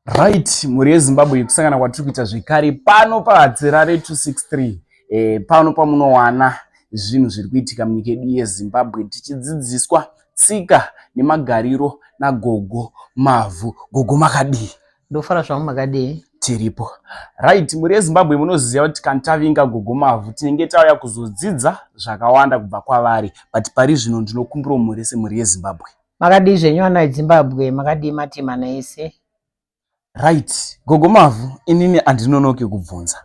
Right, muri yeZimbabwe kusangana kwatiri kuita zvekare pano paHadzirare 263. Pano pamunowana zvinhu zviri kuitika munyika yedu yeZimbabwe tichidzidziswa tsika nemagariro naGogo Mavhu. Gogo makadii? Ndofara zvangu makadii? Tiripo. Right, muri yeZimbabwe munoziva kuti kana tavinga Gogo Mavhu tinenge tauya kuzodzidza zvakawanda kubva kwavari. But pari zvino ndinokumbira muri semuri yeZimbabwe. Makadii zvenyu ana eZimbabwe? Makadii matimana ese? Right, Gogo Mavhu inini andinonoke kubvunza.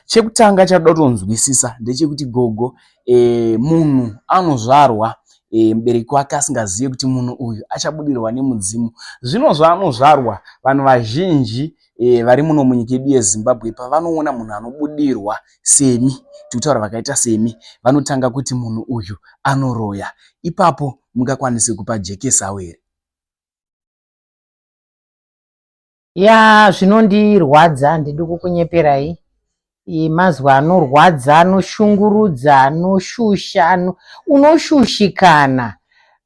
Chekutanga chakuda kutonzwisisa ndechekuti Gogo munhu anozvarwa mubereki wake asingazive kuti munhu uyu achabudirwa nemudzimu. Zvino zvaanozvarwa vanhu vazhinji vari muno munyika yedu yeZimbabwe pavanoona munhu anobudirwa semi, tikutaura vakaita semi, vanotanga kuti munhu uyu anoroya. Ipapo mungakwanise kupa jekesawo here? Ya, zvinondirwadza ndiri kukunyeperai. Mazwa anorwadza, anoshungurudza, anoshusha, unoshushikana,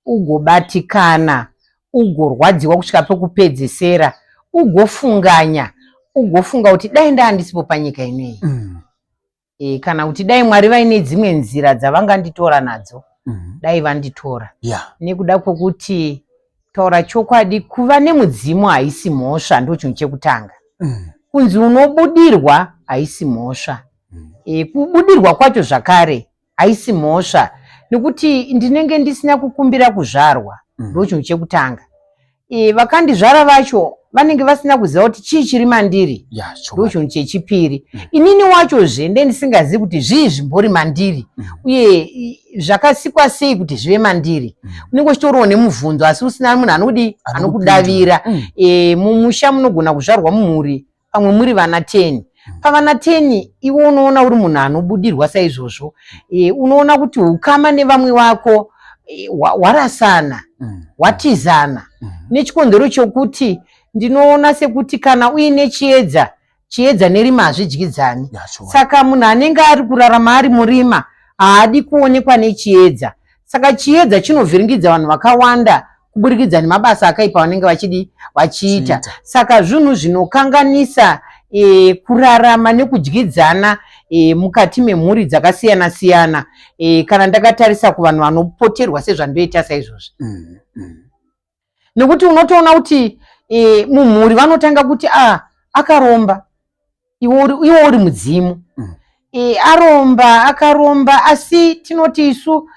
ugobatikana, ugorwadziwa kusvika pekupedzesera, ugofunganya, ugofunga kuti dai ndandisipo panyika ineyi. Kana kuti dai Mwari vaine dzimwe nzira dzavanganditora nadzo, dai vanditora. Nekuda kwokuti taura chokwadi, kuva nemudzimu haisi mhosva, ndo chinhu chekutanga. Kunzi unobudirwa haisi mhosva. Kubudirwa kwacho zvakare haisi mhosva, nekuti ndinenge ndisina kukumbira kuzvarwa, ndo chinhu chekutanga. Vakandizvara vacho vanenge vasina kuziva kuti chii chiri mandiri, ndo chinhu chechipiri. Inini wachozve ndendisingazivi kuti zvii zvimbori mandiri, uye zvakasikwa sei kuti zvive mandiri. Unenge uchitoriwo nemubvunzo asi usina munhu anokudavira. Mumusha munogona kuzvarwa mumhuri pamwe muri vana 10. Pavana 10 iwe unoona uri munhu anobudirwa saizvozvo. Unoona kuti ukama nevamwe vako warasana, watizana. Nechikonzero chokuti ndinoona sekuti kana uine chiedza nerima hazvidyidzani. Saka munhu anenge ari kurarama ari murima haadi kuonekwa nechiedza. Saka chiedza chinovhiringidza vanhu vakawanda kuburikidza nemabasa akaipa vanenge vachiita. Saka zvinhu zvinokanganisa kurarama nekudyidzana mukati memhuri dzakasiyana siyana, kana ndakatarisa kuvanhu vanopoterwa sezvandoita saizvozvo. Nekuti unotoona kuti mumhuri vanotanga kuti akaromba, iwo uri mudzimu. Aromba, akaromba, asi tinoti isu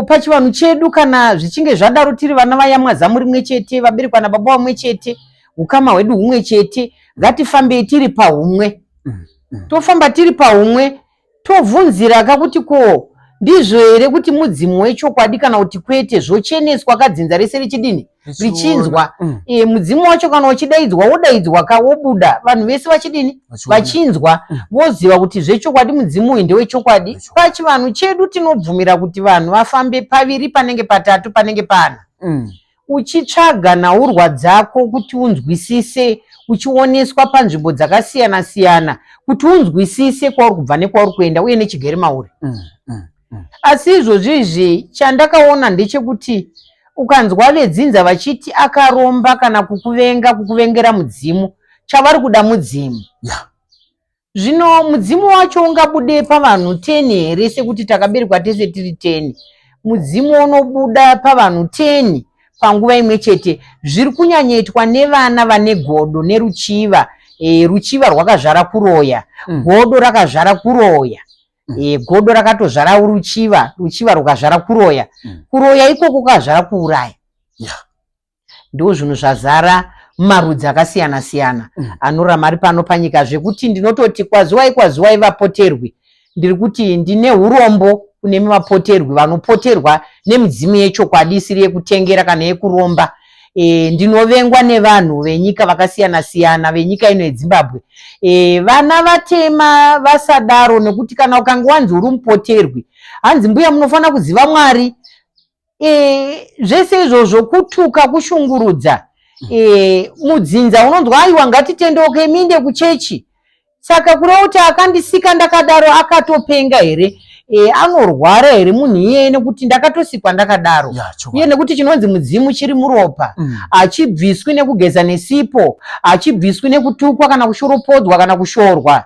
pachivanhu chedu kana zvichinge zvadaro tiri vana vayamwazamu rimwe chete, vaberekwa nababa vamwe chete, ukama hwedu humwe chete, ngatifambei tiri pahumwe. Tofamba tiri pahumwe, tovhunzira kakuti ko ndizvo here kuti mudzimu wechokwadi kana kuti kwete, zvocheneswa kadzinza rese richidini richinzwa. Mudzimu wacho kana uchidaidzwa wodaidzwa kawobuda, vanhu vese vachidini vachinzwa, voziva kuti zvechokwadi mudzimu uyu ndewechokwadi. Pachivanhu chedu tinobvumira kuti vanhu vafambe paviri panenge patatu panenge pana, uchitsvaga nhaurwa dzako kuti unzwisise, uchioneswa panzvimbo dzakasiyana siyana kuti unzwisise kwauri kubva nekwauri kuenda uye nechigere mauri. Asi izvozvizvi chandakaona ndechekuti ukanzwa vedzinza vachiti akaromba kana kukuvengera mudzimu, chavari kuda mudzimu. Zvino mudzimu wacho ungabude pavanhu 10 here sekuti takaberekwa tese tiri 10? Mudzimu unobuda pavanhu 10 panguva imwe chete. Zviri kunyanyaitwa nevana vane godo neruchiva. Ruchiva rwakazvara kuroya, godo rakazvara kuroya. Godo rakatozvara ruchiva, ruchiva rukazvara kuroya, kuroya ikoko kukazvara kuuraya. Ndo zvinhu zvazara mumarudzi akasiyana siyana anorama ari pano panyika, zvekuti ndinototi kwaziwai vapoterwi. Ndiri kuti ndine urombo kune vapoterwi vanopoterwa nemidzimu yechokwadi isiri yekutengera kana yekuromba. Ndinovengwa nevanhu venyika vakasiyana siyana venyika ino yeZimbabwe. Vana vatema vasadaro, nekuti kana ukanga wanzi uri mupoterwi hanzi mbuya munofanira kuziva Mwari. Zvese izvozvo kutuka, kushungurudza. Mudzinza unonzwa aiwa ngatitendoke minde kuchechi. Saka kureva kuti akandisika ndakadaro akatopenga here? anorwara here munhu iyeye nekuti ndakatosikwa ndakadaro, uye nekuti chinonzi mudzimu chiri muropa, achibviswi nekugeza nesipo, achibviswi nekutukwa kana kushoropodzwa kana kushorwa,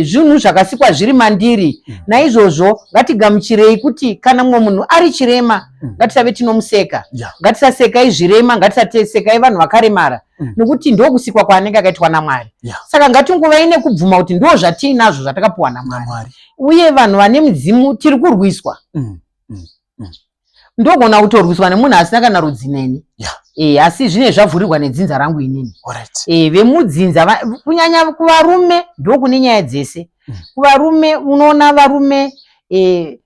zvinhu zvakasikwa zviri mandiri. Naizvozvo ngatigamuchirei kuti kana mumwe munhu ari chirema ngatisave tinomuseka, ngatisasekai zvirema, ngatisasekai vanhu vakaremara, nekuti ndokusikwa kwaanenge akaitwa naMwari. Saka ngatinguva ine kubvuma kuti ndo zvatiinazvo zvatakapiwa naMwari, uye vanhu vane midzimu tiri kurwiswa. Ndogona kutorwiswa nemunhu asina kana rudzi neni, asi zvine zvavhurirwa nedzinza rangu inini. Vemudzinza kunyanya kuvarume ndokune nyaya dzese. Kuvarume unoona varume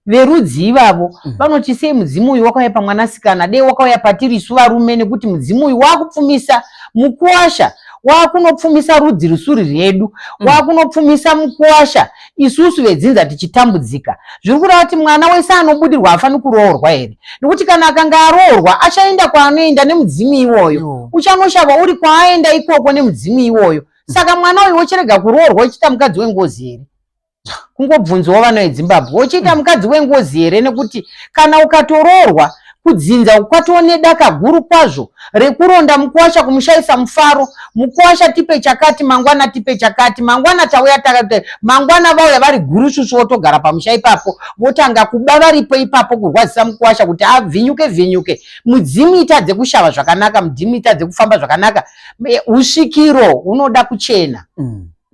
verudzi ivavo vanoti sei mudzimu uyu wakauya pamwanasikana, dei wakauya patiri isu varume, nekuti mudzimu uyu wakupfumisa mukuwasha, wakunopfumisa rudzi rusuri rwedu, wakunopfumisa mukuwasha isusu vedzinza tichitambudzika. Zviri kureva kuti mwana wese anobudirwa afani kuroorwa here, nekuti kana akanga aroorwa achaenda kwaanoenda nemudzimu iwoyo, uchanoshava uri kwaaenda ikoko nemudzimu iwoyo. Saka mwana uyu wocherega kuroorwa uchiita mukadzi wengozi here? Kungobvunzawo vana veZimbabwe, uchiita mukadzi wengozi here? Nekuti kana ukatoroorwa kudzinza kwatone daka guru kwazvo rekuronda mukuwasha, kumushaisa mufaro, mukuwasha tipe chakati, mangwana tipe chakati, mangwana tauya takati, mangwana vauya vari gurushushu votogara pamusha ipapo, votanga kuba varipo ipapo kurwadzisa mukuwasha kuti avhinyuke, mudzimu itadze kushava zvakanaka, mudzimu itadze kufamba zvakanaka. Usvikiro unoda kuchena,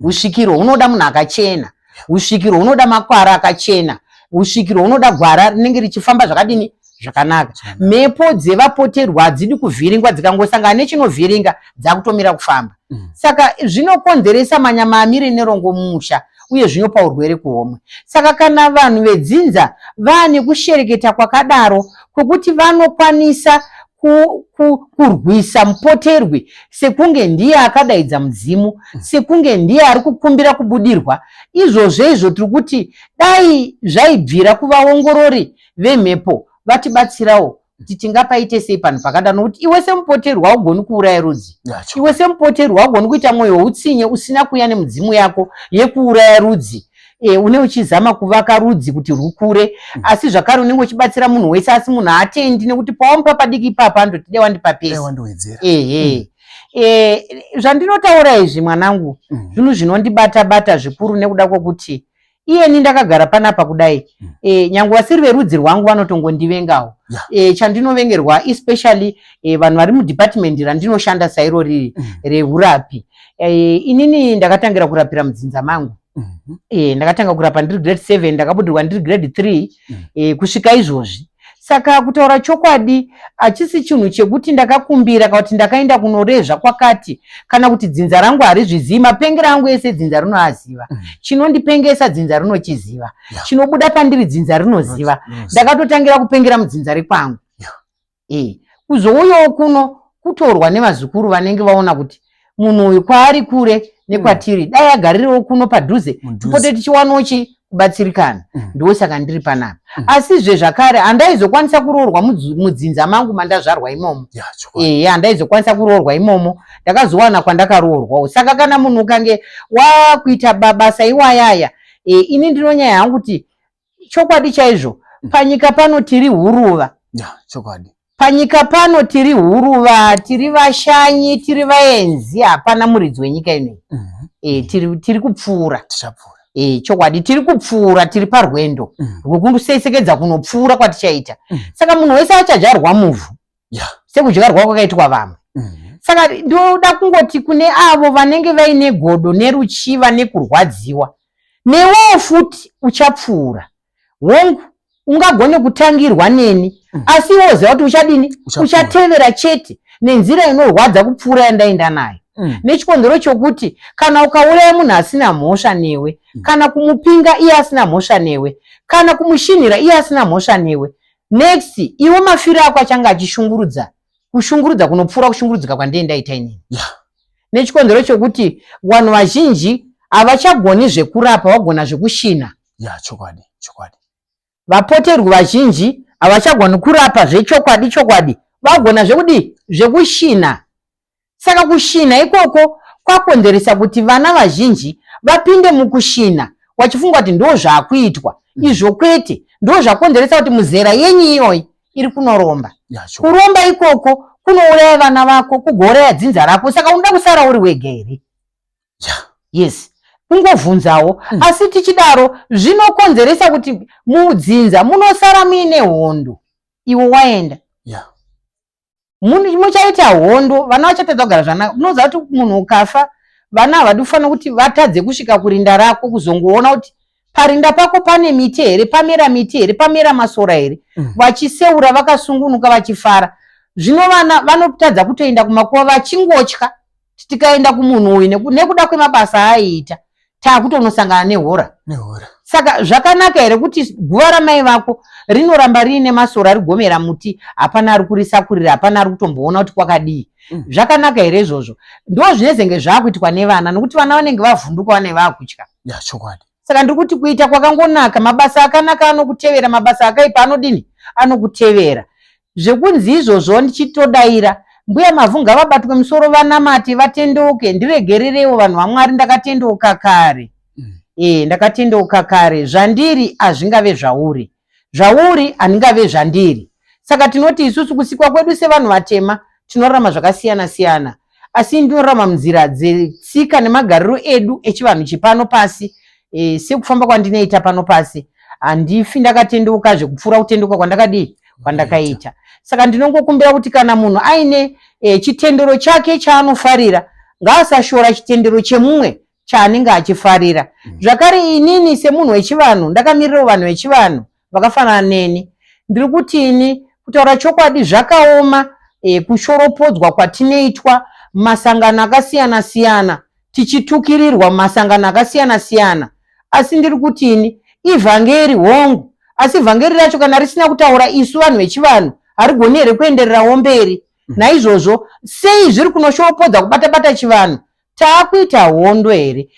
usvikiro unoda munhu akachena, usvikiro unoda makwara akachena, usvikiro unoda gwara rinenge richifamba zvakadini zvakanaka. Mhepo dzevapoterwa hadzidi kuvhiringwa, dzikangosangana nechinovhiringa dzakutomira kufamba. Saka zvinokonzeresa manyama amire nerongo mumusha, uye zvinopa urwere kuhomwe. Saka kana vanhu vedzinza vane kushereketa kwakadaro kwekuti vanokwanisa kurwisa mupoterwi, sekunge ndiye akadaidza mudzimu, sekunge ndiye ari kukumbira kubudirwa, izvozvo tiri kuti dai zvaibvira kuvaongorori vemhepo vatibatsirawo kuti tingapaite sei panhu pakadaro, nokuti iwe semupoterwi haugoni kuuraya rudzi, iwe semupoterwi haugoni kuita mwoyo utsinye usina kuya nemudzimu yako yekuuraya rudzi. Une uchizama kuvaka rudzi kuti rukure, asi zvakare unenge uchibatsira munhu wese, asi munhu haatendi, nekuti pawamupa padiki ipapo andoti dei wandipa pesi. Zvandinotaura izvi mwanangu, zvinhu zvinondibata zvikuru, nekuda kwokuti iyeni ndakagara panapa kudai, nyange vasiri verudzi rwangu vanotongondivengawo. Chandinovengerwa especially vanhu vari mudepartment randinoshanda sairo riri reurapi. Inini ndakatangira kurapira mudzinza mangu, ndakatanga kurapa ndiri grade 7, ndakabudirwa ndiri grade 3 kusvika izvozvi. Saka kutaura chokwadi hachisi chinhu chekuti ndakakumbira kana kuti ndakaenda kunorezva kwakati, kana kuti dzinza rangu harizvizivi. Mapengero angu ese dzinza rinoaziva, chinondipengesa dzinza rinochiziva, chinobuda pandiri dzinza rinoziva. Ndakatotangira kupengera mudzinza rekwangu. Kuzouyawo kuno kutorwa nevazukuru vanenge vaona kuti munhu uyu kwaari kure nekwatiri, dai agarirewo kuno padhuze tipote tichiwanawo kubatsirikana. Ndosaka ndiri panapa. Asizve zvakare handaizokwanisa kuroorwa mudzinza mangu mandazvarwa imomo. Handaizokwanisa kuroorwa imomo, ndakazowana kwandakaroorwawo. Saka kana munhu ukange wakuita basa iwayaya, ini ndinonyaya hangu kuti chokwadi chaizvo, panyika pano tiri huruva. Panyika pano tiri huruva, tiri vashanyi, tiri vaenzi, hapana muridzi wenyika inoyi. Tiri kupfuura. Chokwadi tiri kupfuura, tiri parwendo rwokundosesekedza kunopfuura kwatichaita. Saka munhu wese achadyarwa muvhu sekudyarwa kwakaitwa vamwe. Saka ndoda kungoti kune avo vanenge vaine godo neruchiva nekurwadziwa, newewo futi uchapfuura. Hongu ungagone kutangirwa neni, asi woziva kuti uchadini, uchatevera chete nenzira inorwadza kupfuura yandaenda nayo. Nechikonzero chokuti kana ukauraya munhu asina mhosva newe, kana kumupinga iye asina mhosva newe, kana kumushinhira iye asina mhosva newe, next iwe mafiro ako achanga achishungurudza, kushungurudza kunopfuura kushungurudzika kwandaita inini. Nechikonzero chokuti vanhu vazhinji havachagoni zvekurapa, vagona zvekushina. Vapoterwi vazhinji havachagoni kurapa zvechokwadi, vagona zvekudi zvekushina. Saka kushina ikoko kwakonzeresa kuti vana vazhinji vapinde mukushina, wachifunga kuti ndo zvakuitwa. izvo kwete ndo zvakonzeresa kuti muzera yenyu iyoyi iri kunoromba. Kuromba ikoko kunouraya vana vako, kugouraya dzinza rako, saka unoda kusara uri wega here? Yes, kungovhunzawo. Asi tichidaro zvinokonzeresa kuti mudzinza munosara muine hondo. Iwe waenda muchaita hondo, vana vachatadza kugara zvanaka. Unoziva kuti munhu ukafa vana havadi kufanira kuti vatadze kusvika kurinda rako kuzongoona kuti parinda pako pane miti here, pamera miti here, pamera masora here, vachiseura vakasungunuka vachifara. Zvino vana vanotadza kutoenda kumakuva vachingotya tikaenda kumunhu uyu nekuda kwemabasa aiita taakutonosangana nehora. Saka zvakanaka here kuti guva ramai vako rinoramba riine masora rigomera muti, hapana ari kurisakurira, hapana ari kutomboona kuti kwakadii. Zvakanaka here izvozvo? Ndo zvinezenge zvaakuitwa nevana, nokuti vana vanenge vavhunduka vane vaakutya. Chokwadi. Saka ndiri kuti kuita kwakangonaka, mabasa akanaka anokutevera, mabasa akaipa anodini? Anokutevera. Zvekunzi izvozvo ndichitodaira mbuya mavhu ngavabatwe musoro vanamate vatendeuke. Ndiregererewo vanhu vaMwari, ndakatendeuka kare. Ndakatendeuka kare. Zvandiri hazvingave zvauri, zvauri handingave zvandiri. Saka tinoti isusu kusikwa kwedu sevanhu vatema tinorarama zvakasiyana siyana, asi ndinorarama munzira dzetsika nemagariro edu echivanhu chipano pasi. Sekufamba kwandinoita pano pasi handifi ndakatendeuka zvekupfuura kutendeuka kwandakaita. Saka ndinongokumbira kuti kana munhu aine chitendero chake chaanofarira, ngaasashora chitendero chemumwe chaanenge achifarira. Zvakare inini semunhu wechivanhu ndakamirirawo vanhu vechivanhu vakafanana neni. Ndiri kuti kutaura chokwadi zvakaoma kushoropodzwa kwatinoitwa masangano akasiyana siyana, tichitukirirwa masangano akasiyana siyana. Asi ndiri kuti ivhangeri hongu, asi vhangeri racho kana risina kutaura isu vanhu vechivanhu harigoni here kuendererawo mberi. Naizvozvo sei zviri kunoshopodza kubata chivanhu? Taakuita hondo here?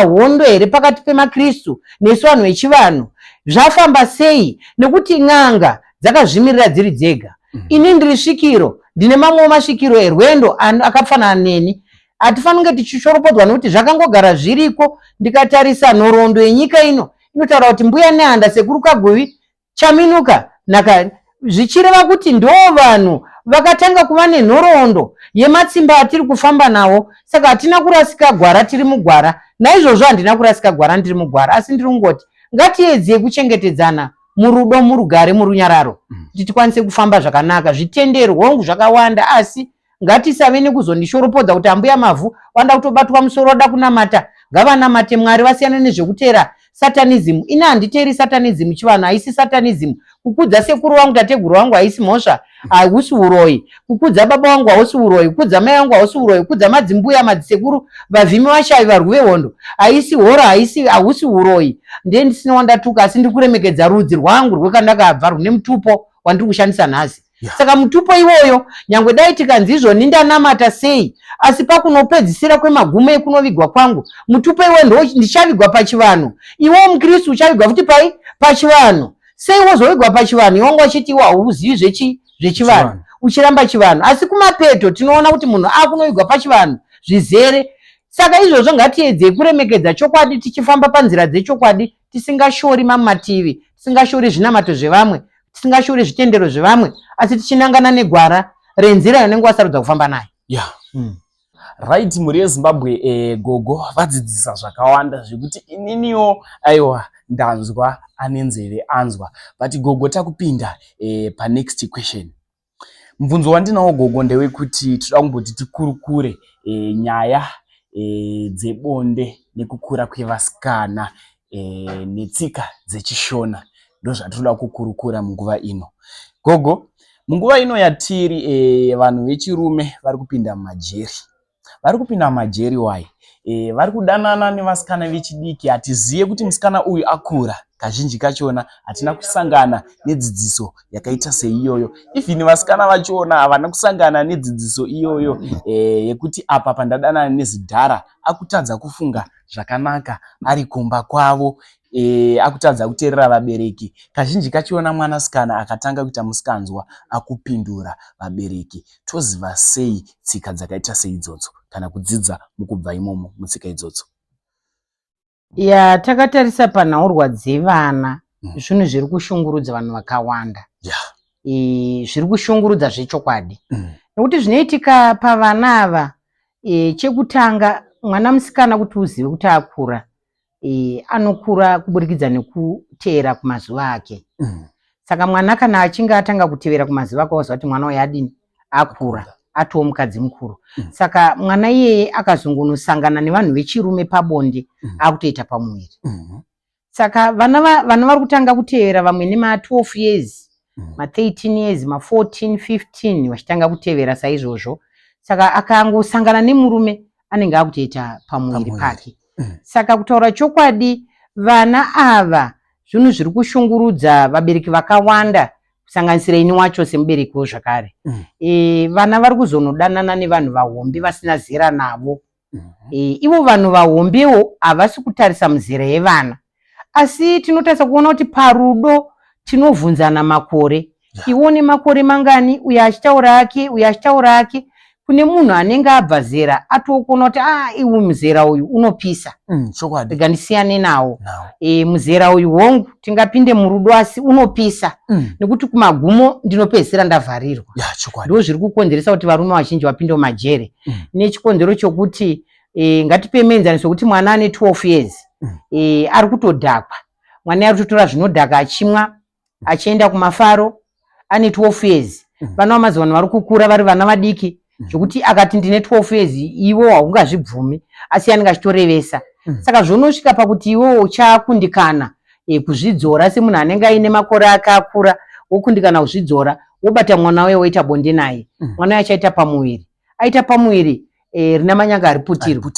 Hondo here pakati pemakristu nesu vanhu vechivanhu? Zvafamba sei? Nekuti n'anga dzakazvimirira dziri dzega. Ini ndiri svikiro, ndine mamwe masvikiro erwendo akafanana neni. Hatifaniri kunge tichishoropodzwa nokuti zvakangogara zviriko. Ndikatarisa nhoroondo yenyika ino inotaura kuti mbuya nehanda sekuru Kaguvi chaminuka nakari, zvichireva kuti ndo vanhu vakatanga kuva nenhoroondo yematsimba atiri kufamba nawo. Saka hatina kurasika gwara tiri mugwara. Naizvozvo handina kurasika gwara ndiri mugwara, asi ndiri kungoti ngatiedzei kuchengetedzana murudo, murugare, murunyararo, kuti tikwanise kufamba zvakanaka. Zvitendero hongu zvakawanda, asi ngatisave nekuzondishoropodza kuti ambuya mavhu wanda kutobatwa musoro wada kunamata. Ngavanamate Mwari, vasiyane nezvekutera satanism. Ina handiteeri satanism chivanhu, haisi satanism. Kukudza sekuru wangu tateguru wangu haisi mhosva, hausi uroyi. Kukudza baba wangu hausi uroyi, kukudza mai wangu hausi uroyi, kukudza madzimbuya, madzisekuru, vavhimi vashavi, varwi vehondo haisi hora, hausi uroyi. Ndiye ndisina wandatuka, asi ndiri kuremekedza rudzi rwangu rwekandakabva rune mutupo wandiri kushandisa nhasi. Saka mutupo iwoyo nyangwe dai tikanzi izvoni ndanamata sei, asi pakunopedzisira kwemagumo ekunovigwa kwangu mutupo iwoyo ndichavigwa pachivanhu. Iwewo mukristu uchavigwa futi pachivanhu. Sei wozovigwa pachivanhu? Iwe wachiti hauzivi zvechivanhu, uchiramba chivanhu. Asi kumapeto tinoona kuti munhu akunovigwa pachivanhu zvizere. Saka izvozvo ngatiedzei kuremekedza chokwadi, tichifamba panzira dzechokwadi, tisingashori mamativi, tisingashori zvinamato zvevamwe, tisingashori zvitendero zvevamwe, asi tichinangana negwara renzira yonenge wasarudza kufamba nayo. Right, muri yeZimbabwe gogo vadzidzisa zvakawanda zvekuti ininiwo aiwa ndanzwa anenzeve anzwa. But gogo takupinda pa next question. Mubvunzo wandinawo gogo ndewekuti toda kumboti tikurukure nyaya dzebonde nekukura kwevasikana netsika dzechishona. Ndo zvatoda kukurukura munguva ino. Gogo, munguva ino yatiri vanhu vechirume vari kupinda mumajeri. Vari kupinda mumajeri wai? Vari kudanana nevasikana vechidiki. Hatiziye kuti musikana uyu akura. Kazhinji kachona hatina kusangana nedzidziso yakaita seiyoyo. Ifini vasikana vachona havana kusangana nedzidziso iyoyo yekuti apa pandadanana nezidhara akutadza kufunga zvakanaka ari kumba kwavo. Akutadza kuteerera vabereki. Kazhinji kachiona mwanasikana akatanga kuita musikanzwa akupindura vabereki. Toziva sei tsika dzakaita seidzodzo kana kudzidza mukubva imomo mutsika idzodzo? Takatarisa panhaurwa dzevana zvinhu zviri kushungurudza vanhu vakawanda. Zviri kushungurudza zvechokwadi. Nekuti zvinoitika pavana ava, chekutanga mwana musikana kuti uzive kuti akura, anokura kuburikidza nekuteera kumazuva ake. Saka mwana kana achinge atanga kutevera kumazuva ake waziva kuti mwana uyu adini akura, atowo mukadzi mukuru. Saka mwana iyeye akazongonosangana nevanhu vechirume pabonde akutoita pamuviri. Saka vana vari kutanga kutevera vamwe nema12 years, ma13 years, ma14, 15 vachitanga kutevera saizvozvo. Saka akangosangana nemurume anenge akutoita pamuviri pake. Saka kutaura chokwadi, vana ava zvinhu zviri kushungurudza vabereki vakawanda, kusanganisira ini wacho semuberekiwo zvakare. Vana vari kuzonodanana nevanhu vahombe vasina zera navo. Ivo vanhu vahombewo havasi kutarisa mizera yevana, asi tinotarisa kuona kuti parudo tinovhunzana makore. Iwone makore mangani, uyu achitaura ake, uyu achitaura ake. Kune munhu anenge abva zera atokona kuti iwu muzera uyu unopisa, rega ndisiyane nawo. Muzera uyu hongu tingapinde murudo asi unopisa, nekuti kumagumo ndinopedzisira ndavharirwa. Ndo zviri kukonzeresa kuti varume vazhinji vapinde mumajere. Nechikonzero chokuti ngatipe muenzaniso kuti mwana ane 12 years ari kutodhakwa. Mwana ari kutora zvinodhaka achimwa, achienda kumafaro, ane 12 years. Vana vamazuva ano vari kukura vari vana vadiki, zvokuti akati ndine 12 years ivo haungazvibvumi, asi anenge achitorevesa. Saka zvonosvika pakuti iwo uchakundikana kuzvidzora semunhu anenge aine makore akakura, wokundikana kuzvidzora, wobata mwana wewe woita bonde naye. Mwana wewe achaita pamuviri, aita pamuviri rina manyanga ariputirwe.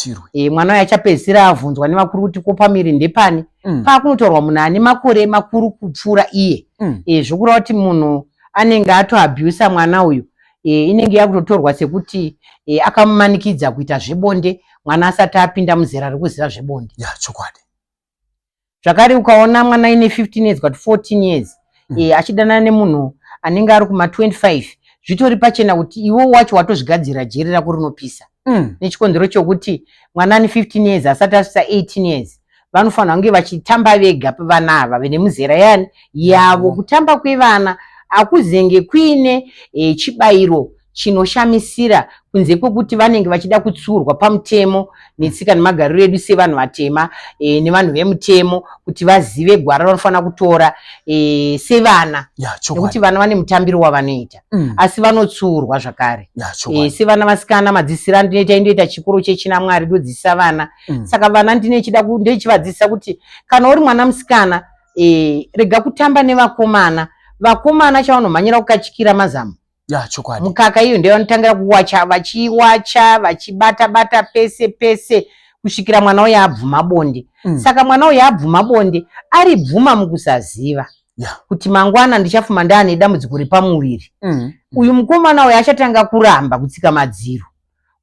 Mwana wewe achapedzisira avhunzwa nevakuru kuti ko pamuviri ndepani. Pakunotorwa munhu ane makore makuru kupfuura iye. Zvokureva kuti munhu anenge atoabhusa mwana uyu, inenge yakutotorwa sekuti akamumanikidza kuita zvebonde mwana asati apinda muzera rekuziva zvebonde. Zvakare ukaona mwana ine 15 years kuti 14 years achidanana nemunhu anenge ari kuma 25, zvitori pachena kuti iwo wacho watozvigadzira jeri rako rinopisa. Nechikonzero chokuti mwana ane 15 years asati asvitsa 18 years vanofanira kunge vachitamba vega pavana ava vene muzera yani yavo. Kutamba kwevana akuzenge kuine chibayiro chinoshamisira kunze kwekuti vanenge vachida kutsurwa pamutemo netsika nemagariro edu sevanhu vatema nevanhu vemutemo, kuti vazive gwara vanofanira kutora sevana, nekuti vana vane mutambiro wavanoita, asi vanotsurwa zvakare. Sevana vasikana madzisiro andinoita indoita chikoro chechina Mwari ndodzidzisa vana. Saka vana ndochivadzidzisa kuti kana uri mwana musikana, rega kutamba nevakomana. Vakomana chavanomhanyira kukachikira mazamu. Mukaka iyo ndiyo vanotangira kuwacha, vachiwacha, vachibata-bata pese pese kusvikira mwana uyu abvuma bonde. Saka mwana uyu abvuma bonde ari bvuma mukusaziva kuti mangwana ndichafuma ndaane dambudziko repamuviri. Uyu mukomana uyu achatanga kuramba kutsika madziro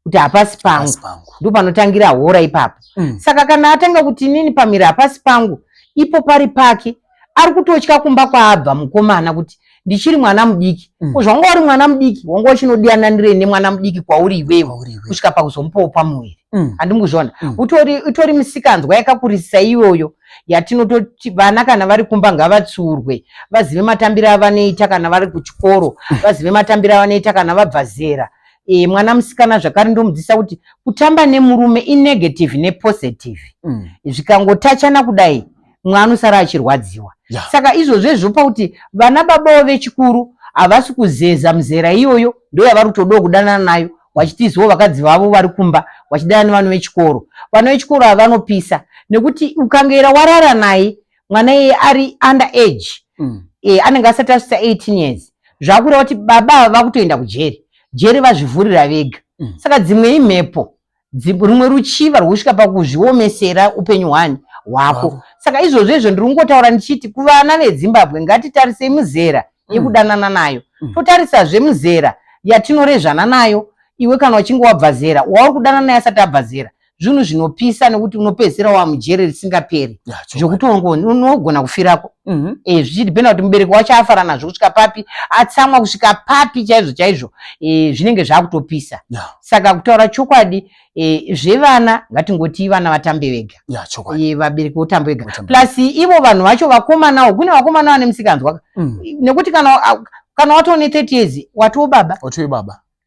kuti hapasi pangu, ndo panotangira hora ipapo. Saka kana atanga kuti inini pamiri hapasi pangu, ipo pari pake ari kutotya kumba kwaabva mukomana kuti ndichiri mwana mudiki. Zvanga uri mwana mudiki wanga uchinodiyananire nemwana mudiki kwauri iwewe kusvika pakuzomupawo pamuviri. Handimuzvona. Utori musikanzwa yakakurisisa iyoyo yatinototi vana kana vari kumba ngavatsurwe, vazive matambiro avanoita kana vari kuchikoro, vazive matambiro avanoita kana vabva zera. Mwana musikana zvakare ndomudzidzisa kuti kutamba nemurume inegative nepositive. Zvikangotachana kudai mwana anosara achirwadziwa. Saka izvozvo kuti vana babavo vechikuru havasi kuzeza muzera iyoyo, ndo yavari kutodawo kudanana nayo, vachitiziwo vakadzi vavo vari kumba vachidanana nevanhu vechikoro. Vana vechikoro havanopisa, nekuti ukangera warara naye mwana iye ari under age, anenge asati asvitsa 18 years, zvakureva kuti baba vakutoenda kujeri, jeri vazvivhurira vega. Saka dzimwe imhepo, rumwe ruchiva rwosvika pakuzviomesera upenyu hwako. Saka izvozvo ndiri kungotaura ndichiti kuvana veZimbabwe ngatitarise muzera yekudanana nayo, totarisazve muzera yatinorezvana nayo. Iwe kana uchinge wabva zera, wauri kudanana naye asati abva zera, zvinhu zvinopisa nekuti unopedzera wamujere risingaperi zvokuti unogona kufirako. Zvichidipenda kuti mubereki wacho afara nazvo kusvika papi, atsamwa kusvika papi chaizvo chaizvo, zvinenge zvakutopisa. Saka kutaura chokwadi, zvevana ngatingoti vana vatambe vega, vabereki votambe vega, plus ivo vanhu vacho vakomanawo, kune vakomana vane musikanzwa, nekuti kana watone 30 years watoo baba,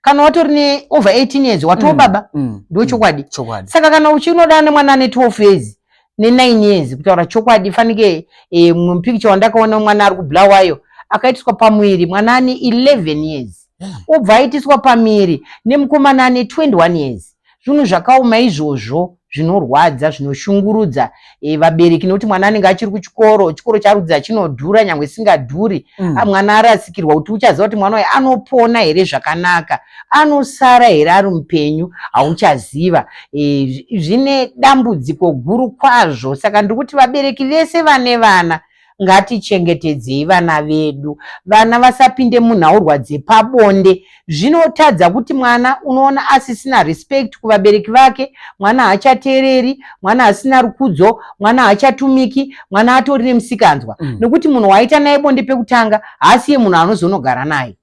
kana watori ne over 18 years watoo baba, ndo chokwadi. Saka kana uchinoda nemwana ane 12 years ne9 years, kutaura chokwadi fanike mupicture wandakaona mwana ari kubulawayo akaitiswa pamwiri mwana ane 11 years, obva aitiswa pamwiri nemukomana ane 21 years. Zvinhu zvakaoma izvozvo, zvinorwadza, zvinoshungurudza vabereki, nekuti mwana anenge achiri kuchikoro, chikoro charudza chinodhura nyangwe singadhuri, mwana arasikirwa kuti uchaziva kuti mwana uyu anopona here zvakanaka, anosara here ari mupenyu, hauchaziva. Zvine dambudziko guru kwazvo. Saka ndiri kuti vabereki vese vane vana ngatichengetedzei vana vedu, vana vasapinde munhaurwa dzepabonde. Zvinotadza kuti mwana unoona asisina respect kuvabereki vake, mwana haachateereri, mwana asina rukudzo, mwana haachatumiki, mwana atori nemusikanzwa, nekuti munhu waita naye bonde pekutanga haasiye munhu anozonogara naye.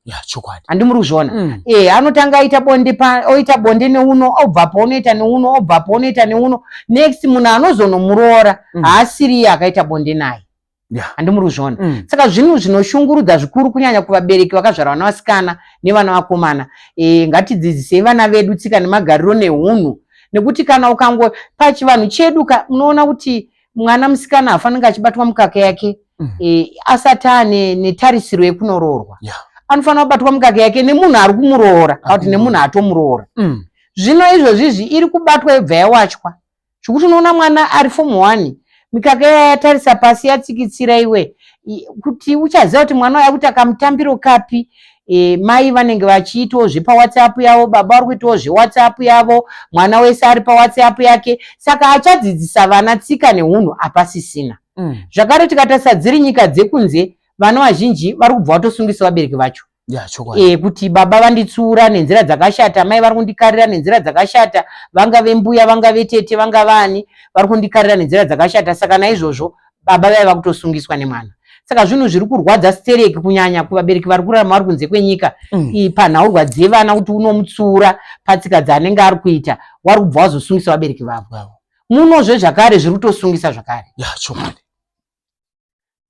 Handimuri kuzviona? Anotanga aita bonde, oita bonde neuno, obvapo unoita neuno, obvapo unoita neuno, next munhu anozonomuroora haasiriye akaita bonde naye. Handimuri kuzviona? Saka zvinhu zvinoshungurudza zvikuru kunyanya kuvabereki vakazvara vana vasikana nevana vakomana. Ngatidzidzisei vana vedu tsika nemagariro neunhu, nekuti kana ukango pachivanhu chedu unoona kuti mwana musikana hafanira achibatwa mukaka yake asati ane netarisiro yekunoroorwa. Anofanira kubatwa mukaka yake nemunhu ari kumuroora kana kuti nemunhu atomuroora. Zvino izvozvizvi iri kubatwa yobva yawachwa, zvokuti unoona mwana ari form 1 mikaka yatarisa pasi yatsikitsira iwe, kuti uchaziva kuti mwana uya kuti akamutambiro kapi. Mai vanenge vachiitawo zvepaWhatsApp yavo, baba vari kuitawo zveWhatsApp yavo, mwana wese ari paWhatsApp yake. Saka achadzidzisa vana tsika neunhu apasisina. Zvakare tikatarisa dziri nyika dzekunze, vana vazhinji vari kubva vatosungisa vabereki vacho. Kuti baba vanditsura nenzira dzakashata, mai vari kundikarira nenzira dzakashata, vanga vembuya, vanga vetete, vanga vani, vari kundikarira nenzira dzakashata. Saka naizvozvo baba vaiva kutosungiswa nemwana. Saka zvinhu zviri kurwadza stereki kunyanya kuvabereki vari kurarama vari kunze kwenyika, panhaurwa dzevana kuti unomutsura patsika dzanenge ari kuita, wari kubva wazosungisa vabereki vavo. Munozve zvakare zviri kutosungisa zvakare.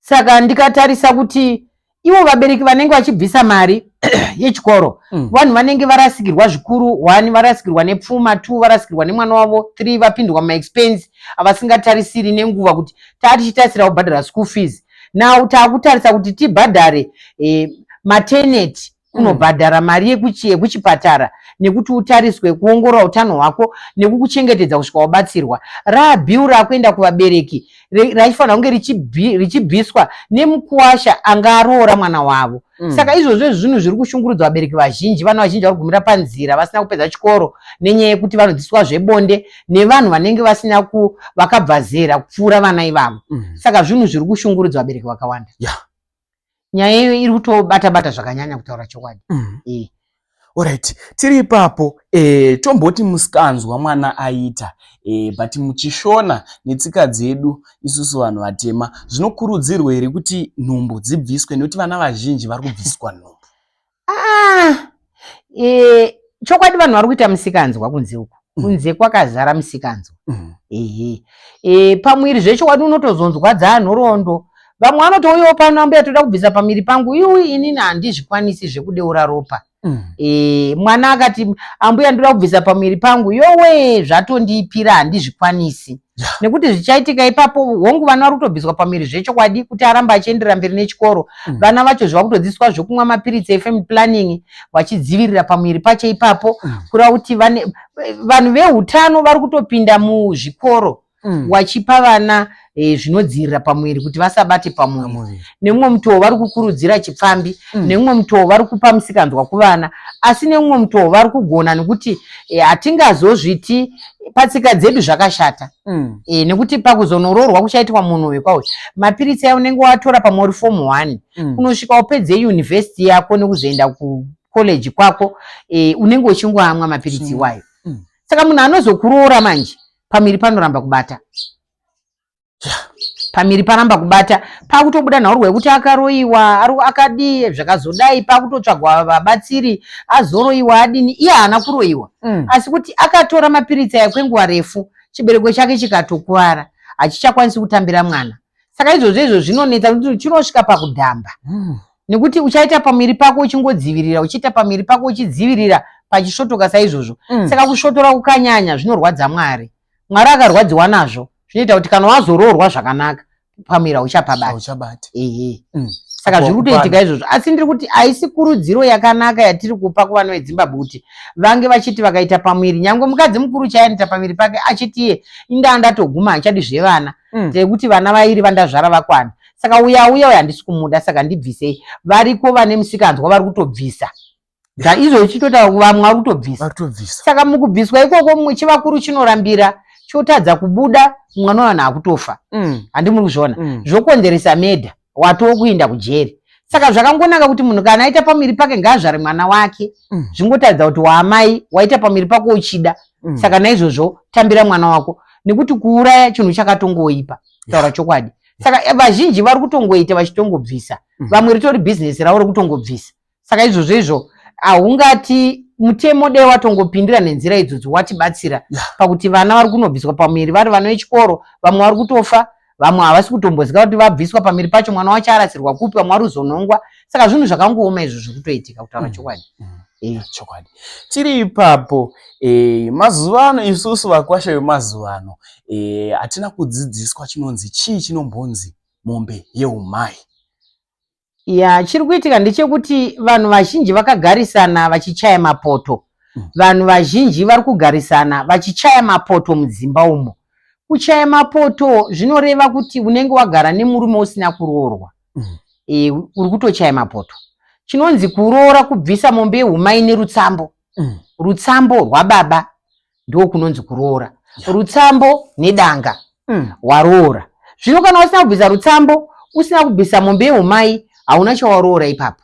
Saka ndikatarisa kuti ivo vabereki vanenge vachibvisa mari yechikoro, vanhu vanenge varasikirwa zvikuru. 1 varasikirwa nepfuma, 2 varasikirwa nemwana wavo, 3 vapindwa maexpense avasingatarisiri nenguva kuti tichitarisira kubhadhara school fees. Now taakutarisa kuti tibhadhare maternity, unobhadhara mari yekuchipatara, nekuti utariswe kuongorora utano hwako, nekukuchengetedza kusvika wabatsirwa. Rabhiu rakuenda kuvabereki raifanira kunge richibviswa nemukuwasha anga aroora mwana wavo. Saka izvozvo zvinhu zviri kushungurudza vabereki vazhinji. Vana vazhinji vari kugumira panzira vasina kupedza chikoro nenyaya yekuti vanodzidziswa zvebonde nevanhu vanenge vakabva zera kupfuura vana ivavo. Saka zvinhu zviri kushungurudza vabereki vakawanda. Nyaya iyo iri kutobata-bata zvakanyanya kutaura chokwadi. Alright, tiri ipapo tomboti musikanzwa mwana aita, but muchishona netsika dzedu isusu vanhu vatema, zvinokurudzirwa here kuti nhumbu dzibviswe, nekuti vana vazhinji vari kubviswa nhumbu? Chokwadi vanhu vari kuita musikanzwa kunze uku. Kunze kwakazara musikanzwa. Pamwiri zvechokwadi unotozonzwa dzaanhorondo. Vamwe vanotouyawo pano ambuya toda kubvisa pamwiri pangu, inini handizvikwanisi zvekudeura ropa. Mwana akati ambuya ndoda kubvisa pamwiri pangu, yowe zvatondipira handizvikwanisi. Nekuti zvichaitika ipapo hongu vana vari kutobviswa pamwiri zvechokwadi kuti aramba achienderera mberi nechikoro. Vana vacho zvakutodzidziswa zvokumwa mapiritsi efamily planning vachidzivirira pamwiri pacho ipapo, kureva kuti vanhu veutano vari kutopinda muzvikoro wachipa vana zvinodzivirira pamwiri kuti vasabate pamwiri. Nemumwe mutoo vari kukurudzira chipfambi, nemumwe mutoo vari kupa musikanzwa kuvana, asi nemumwe mutoo vari kugona nekuti hatingazozviti patsika dzedu zvakashata. Nekuti pakuzonoroorwa kuchaitwa munhu wekwauyu, mapiritsi ayo unenge watora pamwe uri form 1 unosvika upedze yunivhesiti yako nekuzoenda kukoleji kwako, unenge uchingoamwa mapiritsi iwayo. Saka munhu anozokuroora manje pamiri panoramba kubata. Pamiri paramba kubata, pakutobuda nhauro rwekuti akaroiwa, akadii zvakazodai, pakutotsvagwa vabatsiri, azoroiwa adini, iye haana kuroiwa. Asi kuti akatora mapiritsi aya kwenguva refu, chibereko chake chikatokuwara, hachichakwanisi kutambira mwana. Saka izvozvo zvinonetsa kuti chinosvika pakudhamba. Nekuti uchaita pamiri pako uchingodzivirira, uchiita pamiri pako uchidzivirira pachisvotoka saizvozvo. Saka kusvotora kukanyanya zvinorwadza Mwari. Mwari akarwadziwa nazvo, zvinoita kuti kana wazoroorwa zvakanaka, pamiri hauchabati. Saka zviri kutoitika izvozvo. Asi ndiri kuti haisi kurudziro yakanaka yatiri kupa kuvana veZimbabwe kuti vange vachiti vakaita pamiri, nyangwe mukadzi mukuru chaanoita pamiri pake achiti iye inda ndatoguma hanchadi zvevana, ndekuti vana vairi vandazvara vakwana. Saka uya handisi kumuda, saka ndibvisei. Variko vane musikanzwa vari kutobvisa. Izvo chitotaura vamwe vari kutobvisa. Saka mukubviswa ikoko chivakuru chinorambira, chotadza kubuda, mwana wanhu akutofa. Handimuri kuzviona. Zvokonzeresa medha, watoo kuenda kujeri. Saka zvakangonaka kuti munhu kana aita pamiri pake ngaazvare mwana wake. Zvingotadza kuti waamai waita pamiri pako uchida. Saka naizvozvo tambira mwana wako. Nekuti kuuraya chinhu chakatongoipa. Taura chokwadi. Saka vazhinji vari kutongoita vachitongobvisa. Vamwe ritori bhizinesi ravo rekutongobvisa. Saka izvozvo haungati mutemo dei watongopindira nenzira idzodzo watibatsira pakuti vana vari kunobviswa pamiri vari vana vechikoro, vamwe vari kutofa, vamwe havasi kutombozika kuti vabviswa pamiri pacho mwana wacho arasirwa kupi, vamwe vari kuzonongwa. Saka zvinhu zvakangooma izvo zviri kutoitika kutaura chokwadi. Chokwadi. Tiri ipapo mazuva ano isusu vakwasha vemazuva ano hatina kudzidziswa chinonzi chii chinombonzi mombe yeumai. Chiri kuitika ndechekuti vanhu vazhinji vakagarisana vachichaya mapoto. Vanhu vazhinji vari kugarisana vachichaya mapoto mudzimba umo. Kuchaya mapoto zvinoreva kuti unenge wagara nemurume usina kuroorwa. Uri kutochaya mapoto. Chinonzi kuroora, kubvisa mombe yeumai nerutsambo. Rutsambo rwababa ndo kunonzi kuroora. Rutsambo nedanga waroora. Zvino kana usina kubvisa rutsambo, usina kubvisa mombe yeumai, hauna chawaroora ipapo.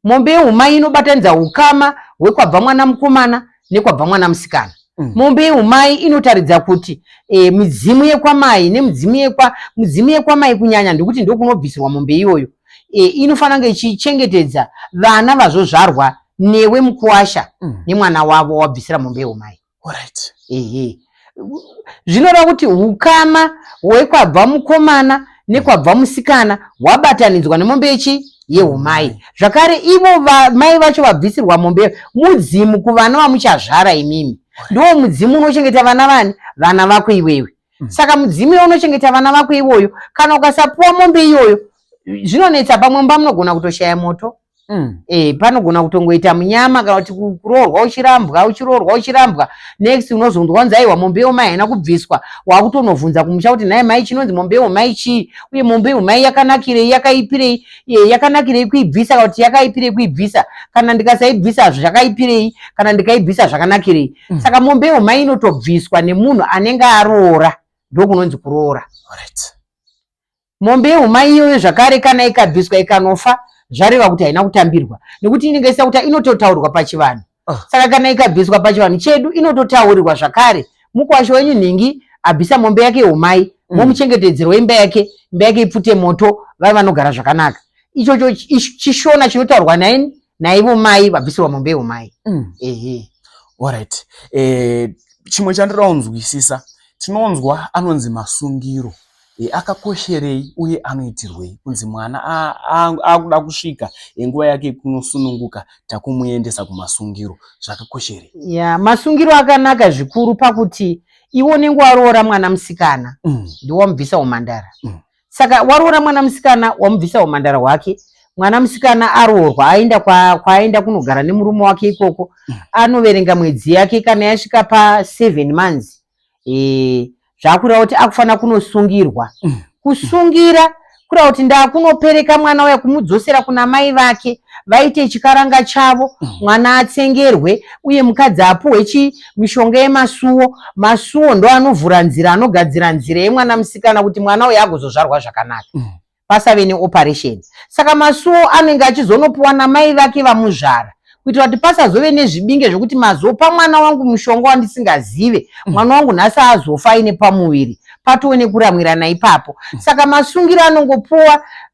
Mombe yeumai inobatanidza ukama hwekwabva mwana mukomana nekwabva mwana musikana. Mombe yeumai inotaridza kuti midzimu yekwamai nemidzimu yekwamai kunyanya ndikuti ndokunobvisirwa mombe iyoyo. Inofanira kunge ichichengetedza vana vazozvarwa newe mukuwasha nemwana wavo wabvisira mombe yeumai. Zvinoreva kuti ukama hwekwabva mukomana nekwabva musikana wabatanidzwa nemombe yeumai. Zvakare ivo mai vacho vabvisirwa mombe mudzimu kuvana vamuchazvara imimi. Ndiwo mudzimu unochengeta vana vako iwewe. Saka mudzimu unochengeta vana vako iwoyo, kana ukasapuwa mombe iyoyo, zvinonetsa. Pamwe munogona kutoshaya moto. Panogona kutongoita munyama, kana kuti kuroorwa uchirambwa. Next unozondwanza aiwa mombe yeumai haina kubviswa. Wakutonovhunza kumusha kuti naye mai chinonzi mombe yeumai chii? Uye mombe yeumai yakanakirei, yakaipirei? Yakanakirei kuibvisa kana kuti yakaipirei kuibvisa? Kana ndikasaibvisa zvakaipirei? Kana ndikaibvisa zvakanakirei? Saka mombe yeumai inotobviswa nemunhu anenge aroora, ndokunonzi kuroora. Mombe yeumai iyoyo zvakare kana ikabviswa ikanofa, zvareva kuti haina kutambirwa, nekuti inenge isina kuti inototaurirwa pachivanhu. Saka kana ikabviswa pachivanhu chedu inototaurirwa zvakare. Mukuwasha wenyu nhingi abvisa mombe yake yeumai, momuchengetedzerwa imba yake ipfute moto, vave vanogara zvakanaka. Ichocho chishona chinotaurwa naivo mai vabvisirwa mombe yeumai. Chimwe chandinoda kunzwisisa, tinonzwa anonzi masungiro. Akakosherei uye anoitirwei kunzi mwana akuda kusvika nguva yake kunosununguka takumuendesa kumasungiro? Zvakakosherei? Masungiro akanaka zvikuru pakuti iwo nenguva waroora mwana musikana ndiwamubvisa umhandara. Saka waroora mwana musikana wamubvisa umhandara hwake. Mwana musikana aroorwa aenda kwaenda kunogara nemurume wake ikoko, anoverenga mwedzi yake. Kana yasvika pa7 months zvakureva kuti akufanira kunosungirwa. Kusungira kureva kuti ndakunopereka mwana uya kumudzosera kuna mai vake, vaite chikaranga chavo, mwana atsengerwe, uye mukadzi apuhwe mishonga yemasuo. Masuo ndo anovhura nzira, anogadzira nzira yemwana musikana kuti mwana uya agozozvarwa zvakanaka, pasave neoperation. Saka masuo anenge achizonopuwa namai vake vamuzvara kuitira kuti pasazove nezvibinge zvokuti mazopa mwana wangu mushonga wandisingazive, mwana wangu nhasi azofa aine pamuviri, patove nekuramwirana ipapo. Saka masungiro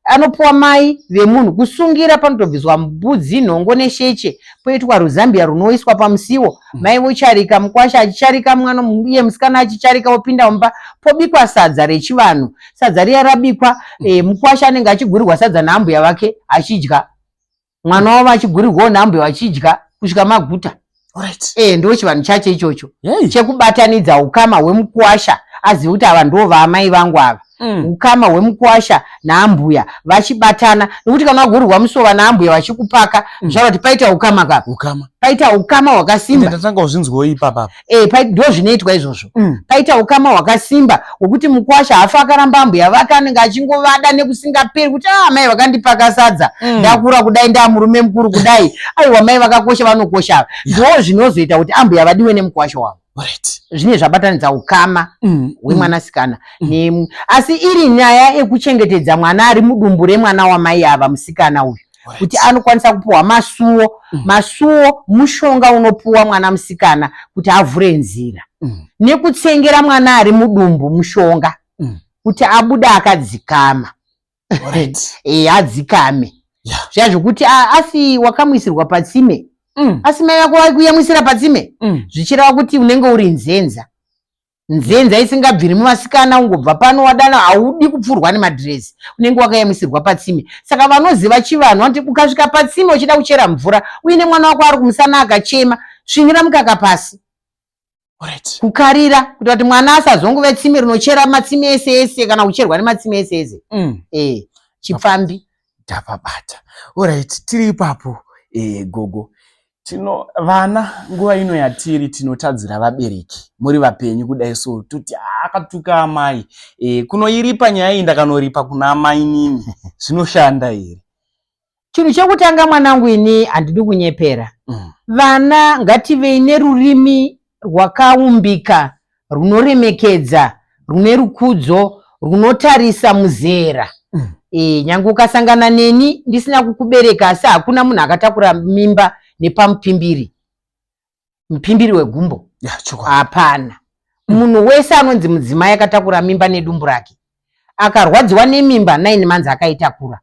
anopuwa mai vemunhu. Kusungira panotobviswa mbudzi, nhongo nesheche, poitwa ruzambia runoiswa pamusiwo, mai vocharika, mukwasha achicharika mwana, iye musikana achicharika, opinda mumba, pobikwa sadza rechivanhu. Sadza riya rabikwa, mukwasha anenge achigurirwa sadza naambuya vake achidya, mwana wavo achigurirwawo naambuya vachidya kusvika maguta. Ndo chivanhu chacho ichocho chekubatanidza ukama hwemukwasha, azive kuti ava ndo vaamai vangu ava. Ukama hwemukwasha naambuya vachibatana, nekuti kana wagurirwa musova naambuya vachikupaka, zvava kuti paita ukama kapo, paita ukama hwakasimba. Ndatanga kuzvinzwawo ipapa. Ndo zvinoitwa izvozvo. Paita ukama hwakasimba hwekuti mukwasha hafa akaramba ambuya vake anenge achingovada nekusingaperi kuti mai vakandipaka sadza, ndakura kudai, ndamurume mukuru kudai, aiwa mai vakakosha vanokosha. Ndo zvinozoita kuti ambuya vadiwe nemukwasha wavo. Zvine zvabatanidza ukama hwemwanasikana. Asi iri nyaya yekuchengetedza mwana ari mudumbu remwana wamai ava musikana uyu, kuti anokwanisa kupuwa masuwo. Masuwo mushonga unopuwa mwana musikana kuti avhure nzira, nekutsengera mwana ari mudumbu mushonga kuti abuda akadzikama. Adzikame zviya zvokuti asi wakamuisirwa patsime, asi mai vako vakuyamwisira patsime, zvichireva kuti unenge uri nzenza isingabviri muvasikana. Ungobva pano wadana, haudi kupfurwa nemadhirezi, unenge wakayamwisirwa patsime. Saka vanoziva chivanhu vanoti ukasvika patsime uchida kuchera mvura uine mwana wako ari kumusana akachema, svinira mukaka pasi, kukarira kuti kuti mwana asazongove tsime rinochera matsime ese ese kana kucherwa nematsime ese ese. Chipfambi tapabata. Tiri ipapo Gogo, vana nguva ino yatiri tinotadzira vabereki, muri vapenyu kudai, so tuti akatuka amai, kunoiripa nyaya iyi ndakanoripa kuna amai nini, zvinoshanda here? Chinhu chekutanga mwanangu, ini handidi kunyepera. Vana ngativei nerurimi rwakaumbika, runoremekedza, rune rukudzo, runotarisa muzera. Nyange ukasangana neni ndisina kukubereka, asi hakuna munhu akatakura mimba nepamupimbiri, mupimbiri wegumbo. Hapana. Munhu wese anonzi mudzimai akatakura mimba nedumbu rake, akarwadziwa nemimba 9 manzi akaitakura,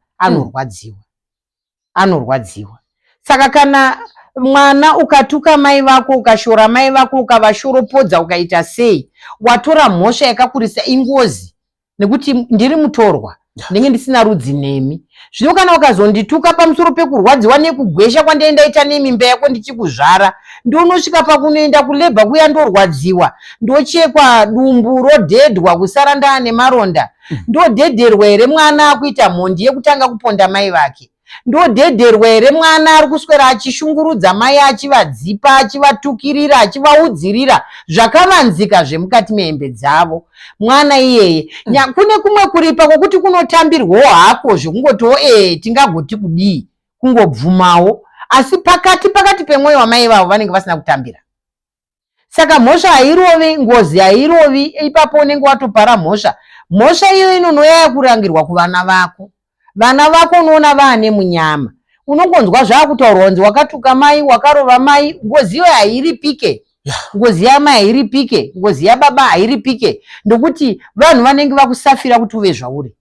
anorwadziwa. Saka kana mwana ukatuka mai vako, ukashora mai vako, ukavashoropodza, ukaita sei, watora mhosva yakakurisa ingozi, nekuti ndiri mutorwa, ndenge ndisina rudzi nemi. Zvino kana ukazondituka pamusoro pekurwadziwa nekugwesha kwandaita nemimba yako ndichikuzvara, ndonosvika pakunoenda kulebha kuya ndorwadziwa, ndochekwa dumbu rodhedhwa kusara ndaane maronda, ndodhedherwa here mwana akuita mhondi yekutanga kuponda mai vake, ndodhedherwa here mwana ari kuswera achishungurudza mai, achivadzipa, achivatukirira, achivaudzirira zvakavanzika zvemukati mehembe dzavo. Mwana iyeye kune kumwe kuripa kwokuti kunotambirwawo hako zvokungotiwo tingagoti kudii, kungobvumawo, asi pakati pemwoyo wamai vavo vanenge vasina kutambira. Saka mhosva hairovi, ngozi hairovi, ipapo unenge watopara mhosva. Mhosva iyo inonouya kurangirwa kuvana vako. Vana vako unoona vaane munyama, unongonzwa zvakutaurwa kunzi wakatuka mai, wakarova mai, ngozi iyo hairipike. Ngozi yamai hairipike, ngozi yababa hairipike, ndokuti vanhu vanenge vakusafira kuti uve zvauri.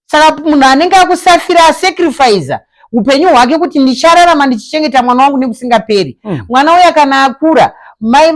Saka munhu anenge akusafira asacrifice upenyu hwake kuti ndichararama ndichichengeta mwana wangu nekusingaperi. Mwana uya kana akura, mai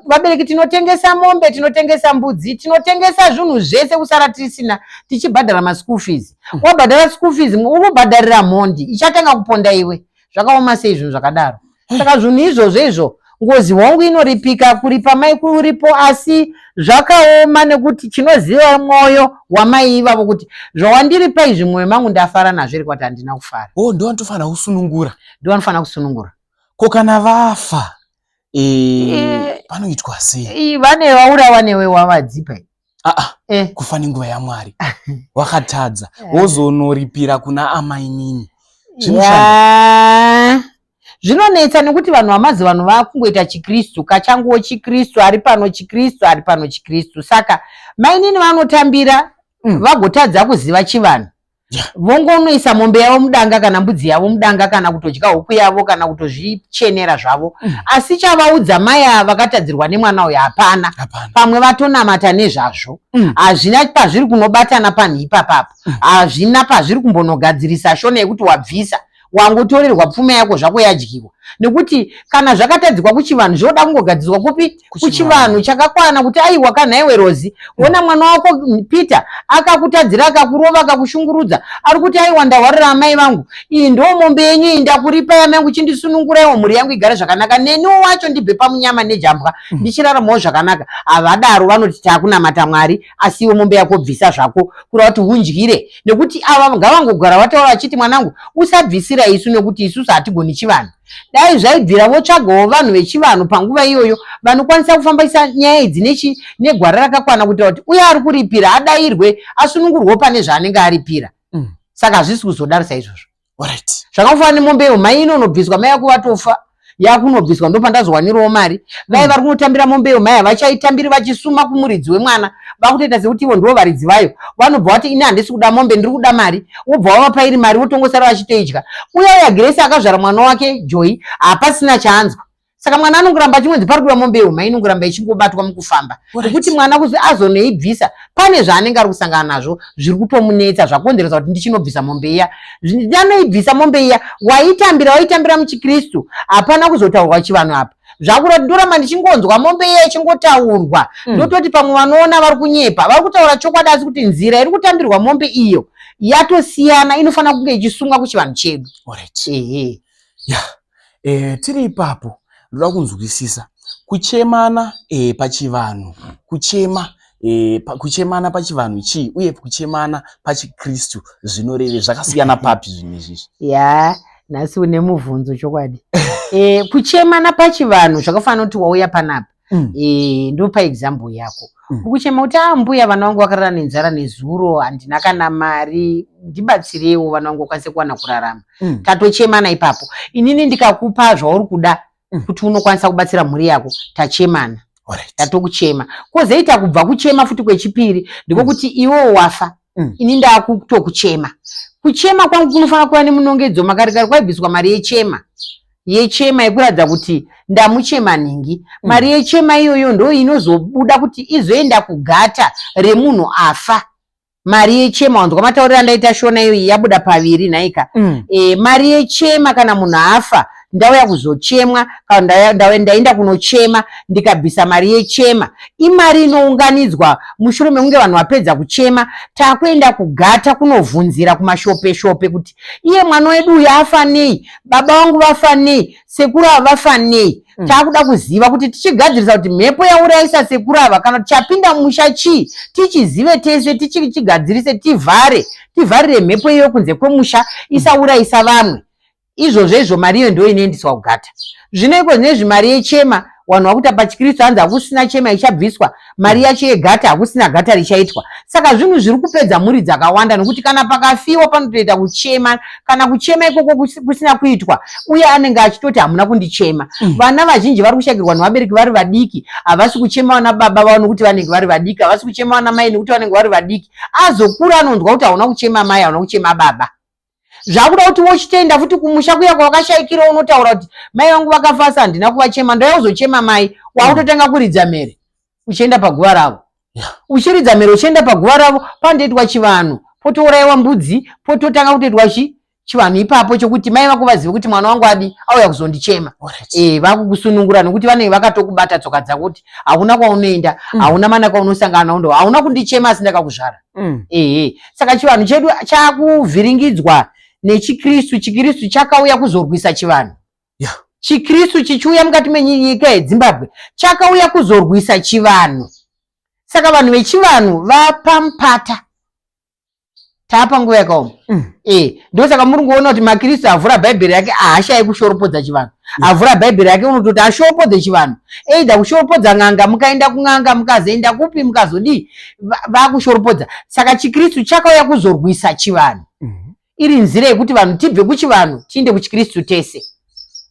vabereki tinotengesa mombe, tinotengesa mbudzi, tinotengesa zvinhu zvese kusara tisina tichibhadhara maschool fees. Wabhadhara school fees unobhadharira mhondi ichatanga kuponda iwe. Zvakaoma sei zvinhu zvakadaro? Saka zvinhu izvozvo ngozi wangu inoripika, kuripa mai kuripo, asi zvakaoma nekuti chinoziva mwoyo wamai ivavo kuti zvawandiripa izvi mwoyo mangu ndafara nazvo iri kwati handina kufara. Ndo anofanira kusunungura. Ndo anofanira kusunungura. Ko kana vafa panoitwa sei? Vane vaura newe wavadzipa. Kufa nenguva yaMwari. Wakatadza wozonoripira kuna amai nini. Zvinonetsa nekuti vanhu vamazi vanhu vakungoita chikristu, kachanguwo chikristu, ari pano chikristu, ari pano chikristu. Saka mai nini vanotambira vagotadza kuziva chivanhu. vongonoisa mombe yavo mudanga kana mbudzi yavo mudanga kana kutodya huku yavo kana kutozvichenera zvavo. Asi chavaudza mai ava vakatadzirwa nemwana uyu hapana. Pamwe vatonamata nezvazvo. Hazvina pazviri kunobatana panhu ipapapo. Hazvina pazviri kumbonogadzirisa shona yekuti wabvisa wangotorerwa pfuma yako zvako yadyiwa. Nekuti kana zvakatadzikwa kuchivanhu zvoda kungogadziriswa kupi? Kuchivanhu chakakwana kuti aiwa kanhaiwe Rozi, wona mwana wako Peter akakutadzira akakurova akakushungurudza ari kuti aiwa ndahwarira amai vangu, iyi ndo mombe yenyu iyi ndakuripa yamai yangu chindisununguraiwo mhuri yangu igare zvakanaka, neniwo wacho ndibve pamunyama nejambwa ndichiraramawo zvakanaka. Havadaro vanoti takunamata Mwari, asi iwe mombe yako bvisa zvako kura kuti hundyire. Nekuti ava ngavangogara vataura vachiti mwanangu usabvisira isu nekuti isusu hatigoni chivanhu. Dai zvaibvira votsvagawo vanhu vechivanhu panguva iyoyo vanokwanisa kufambisa nyaya idzi negwara rakakwana kuti uye ari kuripira adairwe asunungurwe pane zvaanenge aripira. Saka hazvisi kuzodarisa izvozvo. Zvakafanana nemombe iyo mai inonobviswa mai yako vatofa yakunobviswa ndopandazowanirawo mari. Vai vari kunotambira mombe iyo mai havachaitambiri vachisuma kumuridzi wemwana vakutoita sekuti ivo ndivo varidzi vayo. Vanobva vati ini handisi kuda mombe ndiri kuda mari, wobva wavapairi mari votongosara vachitoidya. Uya Grace akazvara mwana wake Joy hapasina chaanzwa. Saka mwana anongoramba chimwenzi pari kuda mombe iyo mai inongoramba ichingobatwa mukufamba. Nekuti mwana kuti azonoibvisa pane zvaanenge ari kusangana nazvo zviri kutomunetsa zvakonzeresa kuti ndichinobvisa mombe iya. Ndanoibvisa mombe iya waitambira muchiKristu hapana kuzotaurwa chivanhu apa. Zvakura ndoramba ndichingonzwa mombe iya ichingotaurwa. Ndototi pamwe vanoona vari kunyepa vari kutaura chokwadi asi kuti nzira iri kutambirwa mombe iyo yatosiyana, inofanira kunge ichisungwa kuchivanhu chedu. Tiri ipapo ndoda kunzwisisa kuchemana pachivanhu, kuchemana pachivanhu chii uye kuchemana pachiKristu zvinoreve zvakasiyana papi zvinhu izvizvi? Nhasi une mubvunzo chokwadi. Kuchemana pachivanhu zvakafanira kuti wauya panapa. Ndopa example yako. Kuchema kuti mbuya vana vangu vakarara nenzara nezuro, handina kana mari, ndibatsirewo vana vangu vakwanise kuwana kurarama. Tatochemana ipapo. Inini ndikakupa zvauri kuda kuti unokwanisa kubatsira mhuri yako, tachemana. Tatokuchema. Kozoita kubva kuchema futi kwechipiri ndiko kuti iwo wafa. Ini ndakutokuchema. Kuchema kwangu kunofanira kuva nemunongedzo. Makare kwaibviswa mari yechema yekuradza kuti ndamuchema ningi. Mari yechema iyoyo ndo inozobuda kuti izoenda kugata remunhu afa. Mari yechema wanzwa mataurira ndaita shona iyo yabuda paviri nhaika. Mari yechema kana munhu afa ndauya kuzochemwa kana ndaenda kunochema ndikabvisa mari yechema. Imari inounganidzwa mushure mekunge vanhu vapedza kuchema takuenda kugata kunovhunzira kumashope kuti iye mwana wedu uyu afa nei, baba vangu vafa nei, sekuru ava vafa nei. Takuda kuziva kuti tichigadzirisa kuti mhepo yaurayisa sekuru ava kana chapinda musha chii tichizive tese, tichigadzirise tivharire mhepo iyo kunze kwemusha isaurayisa vamwe. Izvozvo mari iyo ndio inoendeswa kugata. Zvinoiko nezvi mari yechema vanhu vakuti pachiKristu hanzi hakusina chema ichabviswa, mari yacho yegata hakusina gata richaitwa. Saka zvinhu zviri kupedza mhuri dzakawanda nekuti kana pakafiwa panotoita kuchema, kana kuchema ikoko kusina kuitwa uye anenge achitoti hamuna kundichema. Vana vazhinji vari kushakirwa nevabereki vari vadiki, havasi kuchema vana baba vavo nekuti vanenge vari vadiki, havasi kuchema vana mai nekuti vanenge vari vadiki. Azokura anonzwa kuti hauna kuchema mai, hauna kuchema baba. Zvakuda kuti wochitenda futi kumusha kuya kwakashayikira unotaura kuti mai vangu vakafasa handina kuvachema, ndauya kuzochema mai, wautotanga kuridza mere uchienda paguva ravo. Uchiridza mere uchienda paguva ravo pandoitwa chivanhu, potourayiwa mbudzi, pototanga kutoitwa chivanhu ipapo chokuti mai vako vazive kuti mwana wangu adi auya kuzondichema. Vakukusunungura nekuti vanenge vakatokubata tsoka dzako kuti hauna kwaunoenda, hauna mana kwaunosangana nawo, hauna kundichema asi ndakakuzvara. Saka chivanhu chedu chakuvhiringidzwa nechiKristu. chiKristu chakauya kuzorwisa chivanhu. chiKristu chichiuya mukati menyika yeZimbabwe chakauya kuzorwisa chivanhu. Saka vanhu vechivanhu vapamupata. Tapa nguva yakaoma. Ndosaka muri kuona kuti maKristu avhura bhaibheri yake haashai kushoropodza chivanhu. Avhura bhaibheri yake unototi ashoropodze chivanhu. Eidha kushoropodza n'anga, mukaenda kun'anga, mukazoenda kupi, mukazodii, vakushoropodza. Saka chiKristu chakauya kuzorwisa chivanhu. Iri nzira yekuti vanhu tibve kuchivanhu tiende kuchiKristu tese.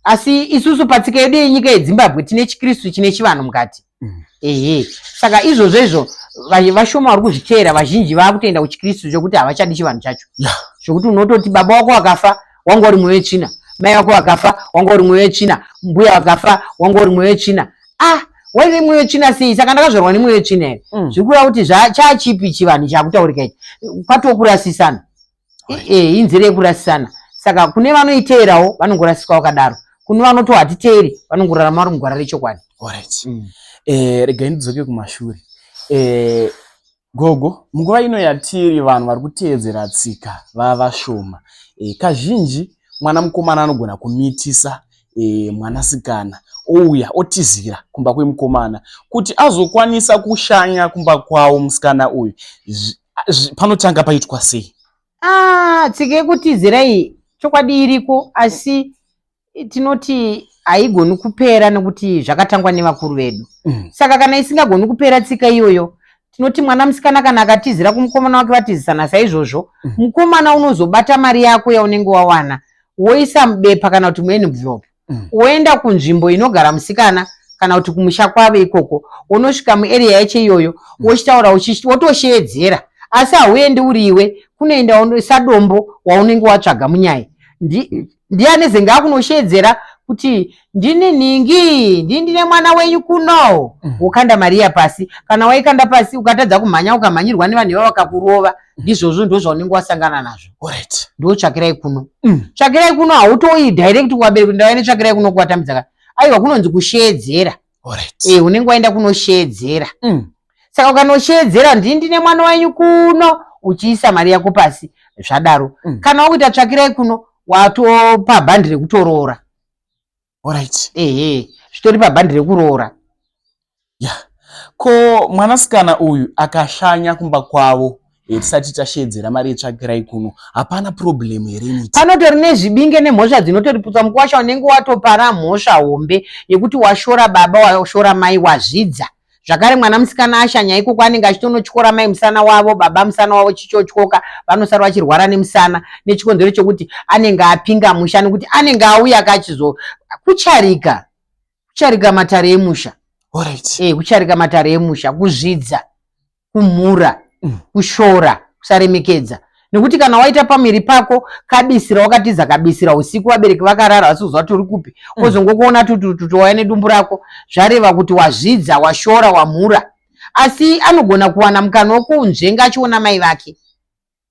Asi isusu patsika yedu yenyika yeZimbabwe tine chiKristu chine chivanhu mukati. Saka izvozvo vashoma vari kuzviteera vazhinji vakutoenda kuchiKristu chokuti havachadi chivanhu chacho. zvokuti unototi baba wako akafa wanga uri mwoyo wetsvina, mai wako akafa wanga uri mwoyo wetsvina, mbuya akafa wanga uri mwoyo wetsvina. Wairi mwoyo wetsvina sei? Saka ndakazvarwa nemwoyo wetsvina here. Zviri kureva kuti chachipi chivanhu chakutaurika ichi? Kwatokurasisana. Inzira yekurasisana. Saka kune vanoiteerawo vanongorasiswa vakadaro, kune vanoti hatiteeri vanongorarama vari mugwara rechokwadi. Regai ndidzoke kumashure. Gogo, munguva ino yatiri vanhu vari kuteedzera tsika vashoma. Kazhinji mwana mukomana anogona kumitisa mwanasikana ouya otizira kumba kwemukomana kuti azokwanisa kushanya kumba kwawo musikana uyu. Panotanga paitwa sei? Tsika yekutizira iyi chokwadi iriko, asi tinoti haigoni kupera nekuti zvakatangwa nevakuru vedu. Saka kana isingagoni kupera tsika iyoyo, tinoti mwana musikana kana akatizira kumukomana wake vatizisana saizvozvo, mukomana unozobata mari yako yaunenge wawana woisa mubepa kana kuti muenvelope, woenda kunzvimbo inogara musikana kana kuti kumusha kwave ikoko, unosvika muarea yacho iyoyo wochitaura wotosheedzera, asi hauendi uri iwe, kunoenda sadombo waunenge watsvaga munyaya. Ndiani zenga akunosheedzera kuti ndini ningi, ndine mwana wenyu kuno, wokanda Maria pasi. Kana waikanda pasi ukatadza kumhanya ukamhanyirwa nevanhu ivavo vakakurova, ndizvozvo ndo zvaunenge wasangana nazvo. Ndo tsvakirai kuno. Tsvakirai kuno hautoi direct kuvabereki ndavaine tsvakirai kuno kuvatambidza. Aiwa, kunonzi kusheedzera. Unenge waenda kunosheedzera. Saka ukanosheedzera ndine mwana wenyu kuno, uchiisa mari yako pasi zvadaro. Kana wakuita tsvakirai kuno, watopa bhandi rekutoroora. Zvitori pabhandi rekuroora. Ko mwanasikana uyu akashanya kumba kwavo tisati tasheedzera mari yetsvakirai kuno, hapana problem here? Panotori nezvibinge nemhosva dzinotoriputsa mukuwasha unenge watopara mhosva hombe yekuti washora baba, washora mai, wazvidza. Zvakare mwana musikana ashanya ikoko anenge achitonotyora mai musana wavo, baba musana wavo chichotyoka, vanosara vachirwara nemusana nechikonzero chokuti anenge apinga musha nekuti anenge auya akachizo kucharika matare emusha. Kucharika matare emusha, kuzvidza, kumhura, kushora, kusaremekedza. Nekuti kana waita pamiri pako kabisira, wakatiza kabisira usiku, vabereki vakarara vasiuziva kuti uri kupi, wozongokuona tututu wauya nedumbu rako, zvareva kuti wazvidza, washora, wamhura. Asi anogona kuwana mukana wokunzvenga achiona mai vake.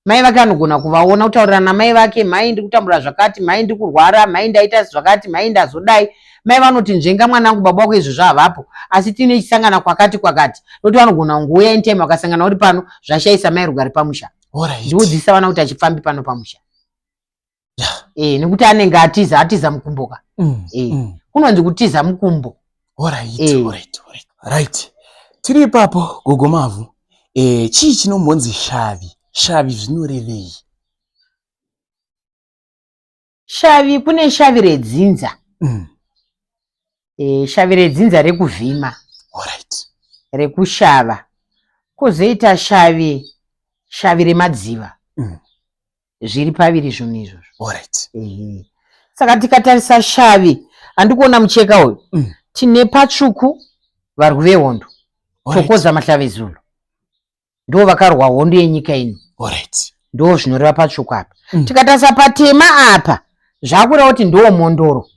Mai vake anogona kuvaona, kutaurira namai vake, mai ndiri kutambura zvakati, mai ndiri kurwara, mai ndaita zvakati, mai ndazodai. Mai vanoti nzvenga mwanangu, baba wako izvo zvavapo, asi tine chisangana kwakati. Noti vanogona kungouya anytime wakasangana uri pano, zvashaisa mai rugare pamusha. Ndiwodzidzisa vana kuti achifambi pano pamusha. Nekuti anenge atiza mukumboka. Kunonzi kutiza mukumbo. Tiri ipapo Gogo Mavhu, chii chinombonzi shavi? Shavi zvinorevei? Shavi, kune shavi redzinza. Shavi redzinza rekuvhima, rekushava. Kozoita shavi remadziva. Zviri paviri zvinhu izvozvo. Saka tikatarisa shavi, handikuona mucheka uyu, tine patsvuku varwi vehondo, Thokoza Mahlavezulu, ndo vakarwa hondo yenyika ino. Ndo zvinoreva patsvuku apa. Tikatarisa patema apa, zvakureva kuti ndo mondoro,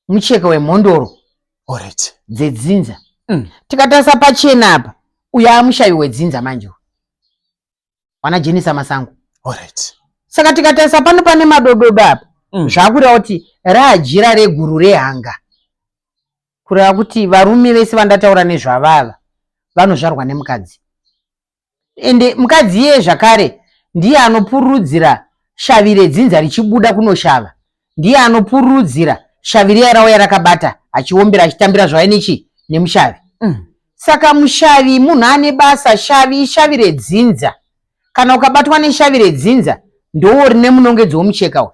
mucheka wemhondoro dzedzinza. Tikatarisa pachena apa, uyu amushavi wedzinza manje, wana Jenisa Masango. Saka tikatarisa pano pane madododo apa, zvakureva kuti rajira reguru rehanga, kureva kuti varume vese vandataura nezvavava vanozvarwa nemukadzi. Ende mukadzi iye zvakare ndiye anopururudzira shavi redzinza richibuda kunoshava, ndiye anopururudzira shavi riya rauya rakabata achiombera achitambira zvavainichi nemushavi. Saka mushavi munhu ane basa. Shavi redzinza. Kana ukabatwa neshavi redzinza, ndowo rine munongedzo womucheka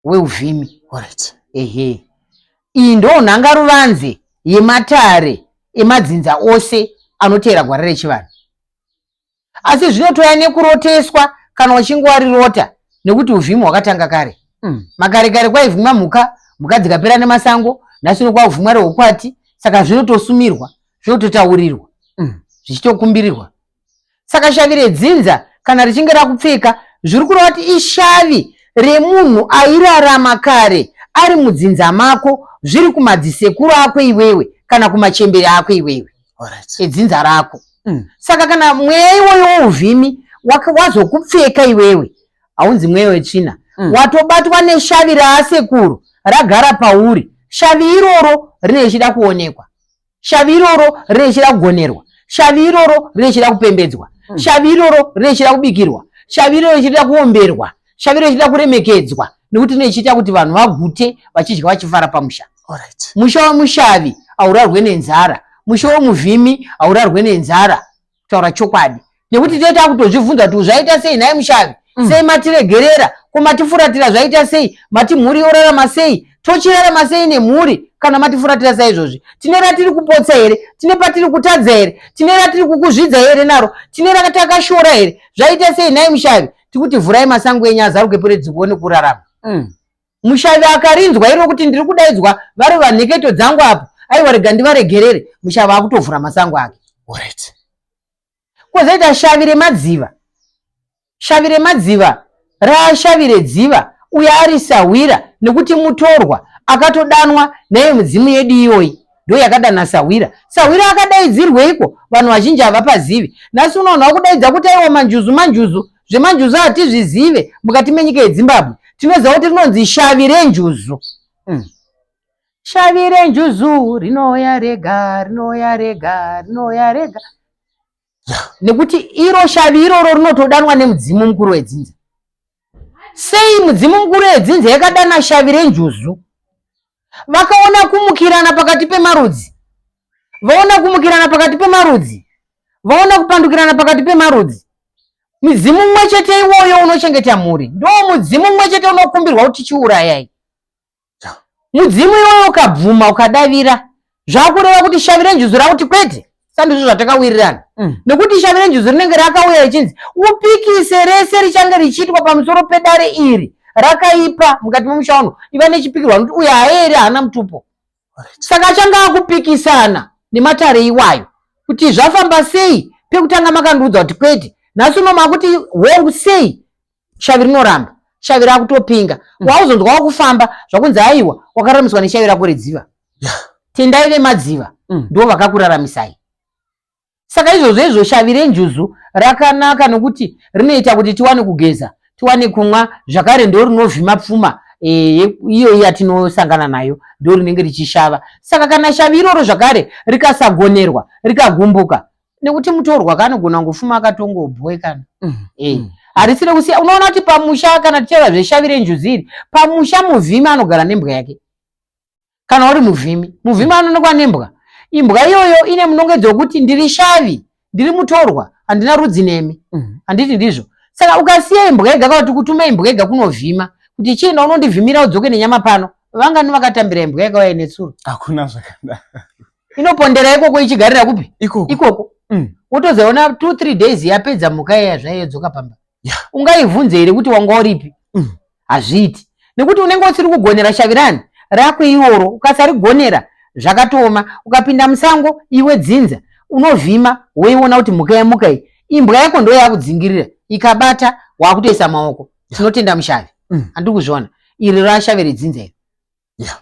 weuvhimi. Iyi ndo nhangaruvanze yematare emadzinza ose anoteera gwara rechivanhu. Asi zvinotoya nekuroteswa kana uchinge warirota, nekuti uvhimi hwakatanga kare. Makare kare kwaivhimwa mhuka dzikapera nemasango, nhasi kwauvhimwa rehukwati. Saka zvinotosumirwa, zvinototaurirwa, zvichitokumbirirwa. Saka shavi redzinza kana richinge rakupfeka zviri kureva kuti ishavi remunhu airarama kare ari mudzinza mako, zviri kumadzisekuru ako iwewe kana kumachembere ako iwewe edzinza rako. Saka kana mweya iwoyo wouvhimi wazokupfeka iwewe, haunzi mweya wetsvina, watobatwa neshavi raasekuru ragara pauri, shavi iroro rine chida kuonekwa, shavi iroro rine chida kugonerwa, shavi iroro rine chida kupembedzwa, shavi iroro rine chida kubikirwa, shavi iroro chida kuomberwa, shavi iroro chida kuremekedzwa, nekuti rine chita kuti vanhu vagute vachidya vachifara pamusha. Musha wemushavi haurarwe nenzara, musha womuvhimi haurarwe nenzara, kutaura chokwadi. Nekuti toita kutozvibvunza kuti zvaita sei naye mushavi, sei matiregerera, ko matifuratira zvaita sei, mati mhuri yorarama sei, tochirarama sei nemhuri kana matifuratira saizvozvi? Tine ratiri kupotsa here? Tine patiri kutadza here? Tine ratiri kukuzvidza here naro? Tine ratakashora here? Zvaita sei naye mushavi? Tikuti vhurai masango enyu azaruke puredziko nekurarama. Mushavi akarinzwa iro kuti ndiri kudaidzwa vari vanheketo dzangu apo, aiwa rega ndivaregerere, mushavi akutovhura masango ake. Kwozoita shavi remadziva. Shavi remadziva rashavi redziva uye ari sawira, nekuti mutorwa akatodanwa naye mudzimu yedu iyoyi ndo yakadana sawira. Sawira akadaidzirweiko? Vanhu vazhinji havapazivi. Nhasi unoona kudaidza kuti aiwa manjuzu, zvemanjuzu hatizvizive mukati menyika yeZimbabwe. Tinoziva kuti rinonzi shavi renjuzu. Shavi renjuzu rinoya rega, rinoya rega, rinoya rega. Nekuti iro shavi iroro rinotodanwa nemudzimu mukuru wedzinza. Sei mudzimu mukuru wedzinza yakadana shavi renjuzu? Vakaona kumukirana pakati pemarudzi, vaona kumukirana pakati pemarudzi, vaona kupandukirana pakati pemarudzi. Mudzimu mumwe chete iwoyo unochengeta mhuri, ndo mudzimu mumwe chete unokumbirwa kuti chiurayai. Mudzimu iwoyo ukabvuma ukadavira, zvakureva kuti shavi renjuzu rakuti kwete, sandizvo zvatakawirirana. Nekuti shavi renjuzu rinenge rakauya richinzi upikise rese richange richiitwa pamusoro pedare iri rakaipa mukati memusha uno, iva nechipikirwa kuti uyu haere hana mutupo. Saka achange akupikisana nematare iwayo kuti zvafamba sei, pekutanga makandiudza kuti kwete, nhasi uno makuti hongu sei, shavi rinoramba, shavi rakutopinga. Wauzonzwa wakufamba zvakunzi aiwa wakararamiswa neshavi rako redziva. Tendai vemadziva ndo vakakuraramisai. Saka izvozvo shavi renjuzu rakanaka nekuti rinoita kuti tiwane kugeza, tiwane kumwa, zvakare ndo rinovhima pfuma iyo yatinosangana nayo, ndo rinenge richishava. Saka kana shavi iroro zvakare rikasagonerwa, rikagumbuka, nekuti mutorwa kanogona ngofuma akatongobhowekana. Harisire kusiya. Unoona kuti pamusha kana tichera zveshavi renjuzu iri, pamusha muvhimi anogara nembwa yake. Kana uri muvhimi anonekwa nembwa. Imbwa iyoyo ine munongedzo wekuti ndiri shavi, ndiri mutorwa, handina rudzi nemi, handiti ndizvo. Saka ukasiya imbwa yega kana kuti kutuma imbwa yega kunovhima, kuti chienda unondivhimira udzoke nenyama pano, vangani vakatambira imbwa yega waya netsuro? Hakuna zvakadaro. Inopondera ikoko ichigarira kupi? Ikoko. Wotozoona 2-3 days yapedza muka iya zvayodzoka pamba. Ungaivhunze here kuti wanga uripi? Hazviti. Nekuti unenge usiri kugonera shavi rani rako iroro, ukasarigonera zvakatoma, ukapinda musango iwe dzinza unovhima weiona kuti muka yemuka iyi imbwa yako ndo yakudzingirira, ikabata wakutoisa maoko. Tinotenda mushavi. Handikuzviona iri rashavi redzinza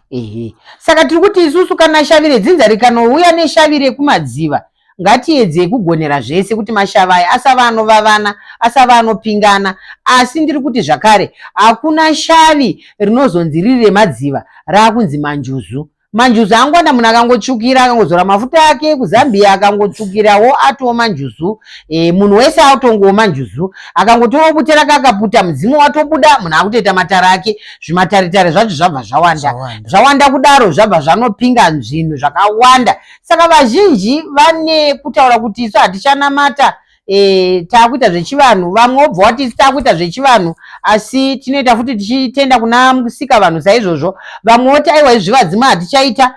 iri. Saka tiri kuti isusu kana shavi redzinza rikanouya neshavi rekumadziva, ngatiedze kugonera zvese kuti mashavi aya asava anovavana, asava anopingana. Asi ndiri kuti zvakare hakuna shavi rinozonzi riri remadziva rakunzi manjuzu. Manjuzu angwanda munhu akangotsvukira akangozora mafuta ake kuZambia akangotsvukirawo atoo manjuzu. Munhu wese atongoo manjuzu, akangotora bute rake akaputa mudzimu watobuda, munhu akutoita matare ake. Zvimataritare zvacho zvabva zvawanda kudaro, zvabva zvanopinga zvinhu zvakawanda. Saka vazhinji vane kutaura kuti isu hatichanamata takuita zvechivanhu, vamwe obva vati takuita zvechivanhu asi tinoita futi tichitenda kuna musika vanhu saizvozvo. Vamwe voti aiwa izvi vadzimu hatichaita,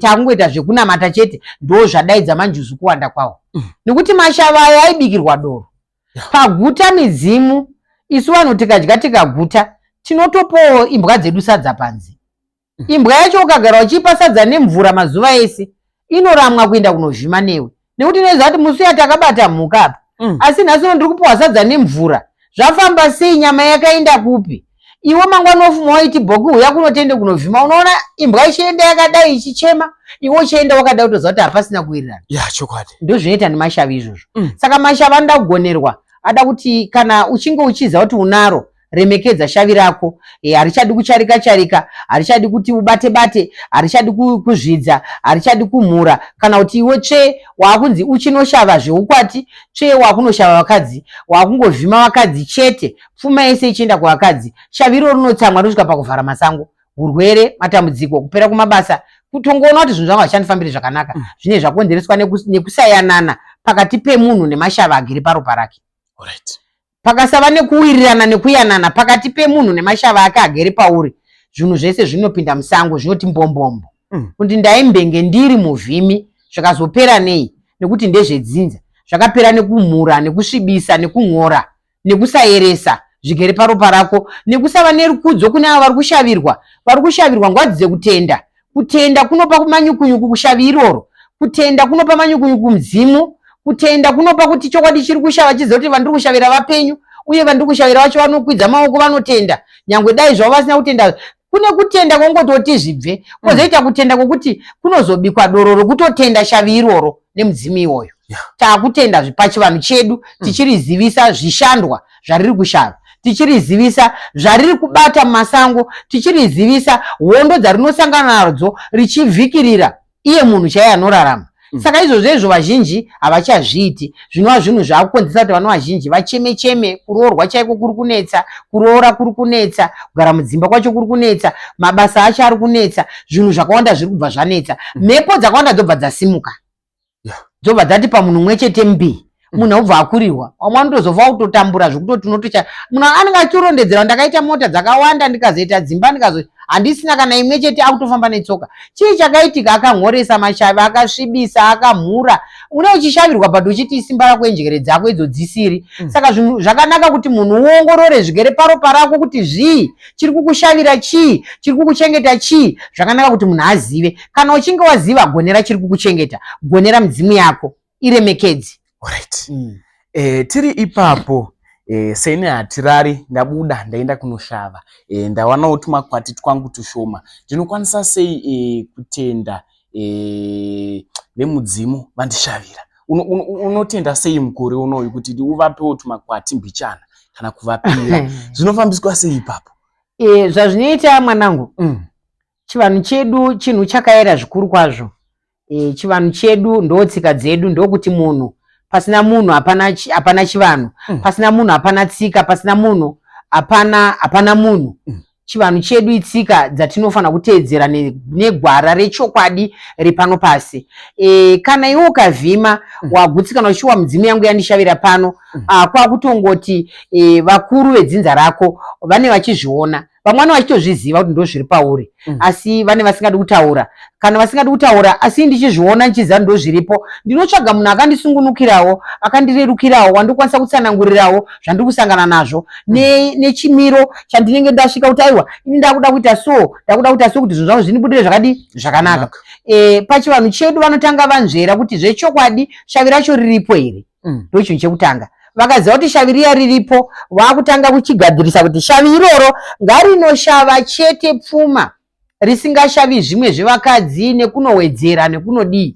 takungoita zvekunamata chete. Ndo zvadaidza manjuzu kuwanda kwawo. Nekuti mashavi aya aibikirwa doro paguta midzimu. Isu vanhu tikadya tikaguta tinotopawo imbwa dzedu sadza panze. Imbwa yacho ukagara uchipa sadza nemvura mazuva ese inoramwa kuenda kunovhima newe, nekuti inoziva kuti musi yatakabata mhuka apa. Asi nhasi ndiri kupiwa sadza nemvura zvafamba sei, nyama yakaenda kupi? Iwe mangwana ofuma waiti bhoki uya kunotende kunovhima, unoona imbwa ichienda yakadai ichichema, iwe uchienda wakada kutoziva kuti hapasina kuwirirana. Chokwadi. Ndo zvinoita nemashavi izvozvo. Saka mashavi anoda kugonerwa, ada kuti kana uchinge uchiziva kuti unaro, remekedza shavi rako. Harichadi kucharika charika, harichadi kuti ubate bate, harichadi kuzvidza, harichadi kumhura. Kana kuti iwe tsve wakunzi uchinoshava zveukwati, tsve wakunoshava vakadzi, wakungovhima vakadzi chete, pfuma yese ichienda kuvakadzi. Shavi iro rinotsamwa kusvika pakuvhara masango. Urwere, matambudziko, kupera kumabasa, kutongoona kuti zvinhu zvangu hazvichandifambiri zvakanaka. Zvine zvakonzereswa nekusayanana pakati pemunhu nemashava agere paropa rake. Alright. Pakasava nekuwirirana nekuyanana pakati pemunhu nemashava ake agere pauri, zvinhu zvese zvinopinda musango, zvinoti mbombombo. Kuti ndaimbenge ndiri muvhimi, zvakazopera nei? Nekuti ndezvedzinza. Zvakapera nekumhura, nekusvibisa, nekung'ora, nekusayeresa zvigere paropa rako, nekusava nerukudzo kune avo vari kushavirwa. Vari kushavirwa ngwadzi kutenda. Kutenda kunopa manyukunyuku kushavi iroro. Kutenda kunopa manyukunyuku mudzimu. Kutenda kunopa kuti chokwadi chiri kushava chizive kuti vandiri kushavira vapenyu, uye vandiri kushavira vacho vanokwidza maoko vanotenda. Nyangwe dai zvavo vasina kutenda, kune kutenda kwongototi zvibve. Kwozoita kutenda kwokuti kunozobikwa doro rokutotenda shavi iroro nemudzimu iwoyo. Taakutenda pachivanhu chedu, tichirizivisa zvishandwa zvariri kushava, tichirizivisa zvariri kubata mumasango, tichirizivisa hondo dzarinosangana nadzo richivhikirira iye munhu chaiye anorarama. Saka izvozvo vazhinji havachazviiti. Zvinova zvinhu zvaakukonzeresa kuti vanhu vazhinji vacheme-cheme, kuroorwa chaiko kuri kunetsa, kuroora kuri kunetsa, kugara mudzimba kwacho kuri kunetsa, mabasa acho ari kunetsa, zvinhu zvakawanda zviri kubva zvanetsa. Mhepo dzakawanda dzobva dzasimuka. Dzobva dzati pamunhu umwe chete mbi. Munhu obva akurirwa. Vamwe vanotozobva kutotambura zvokutoti unotocha. Munhu anenge achirondedzera, ndakaita mota dzakawanda, ndikazoita dzimba, handisina kana imwe chete, akutofamba netsoka. Chii chakaitika? Akang'oresa mashavi, akasvibisa, akamhura. Une uchishavirwa but uchiti simba rako enjere dzako idzo dzisiri. Saka zvinhu zvakanaka kuti munhu uongorore zvigere paropa rako kuti zvii chiri kukushavira, chii chiri kukuchengeta, chii. Zvakanaka kuti munhu azive. Kana uchinge waziva, gonera chiri kukuchengeta, gonera midzimu yako, iremekedze. Alright. Tiri ipapo, seine hatirari, ndabuda ndaenda kunoshava, ndawanawo tumakwati twangu tushoma. Ndinokwanisa sei kutenda vemudzimu vandishavira? Unotenda sei mukore unoyu kuti uvapewo tumakwati mbichana kana kuvapira? Zvinofambiswa sei ipapo? Zvazvinoita mwanangu, chivanhu chedu chinhu chakayera zvikuru kwazvo. Chivanhu chedu ndotsika dzedu, ndokuti munhu pasina munhu hapana chivanhu, pasina munhu hapana tsika, pasina munhu hapana munhu. Chivanhu chedu itsika dzatinofanira kuteedzera negwara rechokwadi ripano pasi. Kana iwe ukavhima wagutsikana uchiwa mudzimu yangu yandishavira pano, kwakutongoti vakuru vedzinza rako vane vachizviona, vamwe vachitozviziva kuti ndo zviri pauri, asi vane vasingadi kutaura. Kana vasingadi kutaura asi ndichizviona ndichiziva ndo zviripo, ndinotsvaga munhu akandisungunukirawo, akandirerukirawo, wandikwanisa kutsanangurirawo zvandiri kusangana nazvo, nechimiro chandinenge ndasvika kuti aiwa ini ndakuda kuita so, ndakuda kuita so kuti zvinhu zvangu zvinibudire zvakadi zvakanaka. Pachivanhu chedu vanotanga vanzvera kuti zvechokwadi shavi racho riripo here. Ndo chinhu chekutanga. Vakaziva kuti shavi riya riripo, vakutanga kuchigadzirisa kuti shavi iroro ngarinoshava chete pfuma, risingashavi zvimwe zvevakadzi nekunowedzera nekunodii.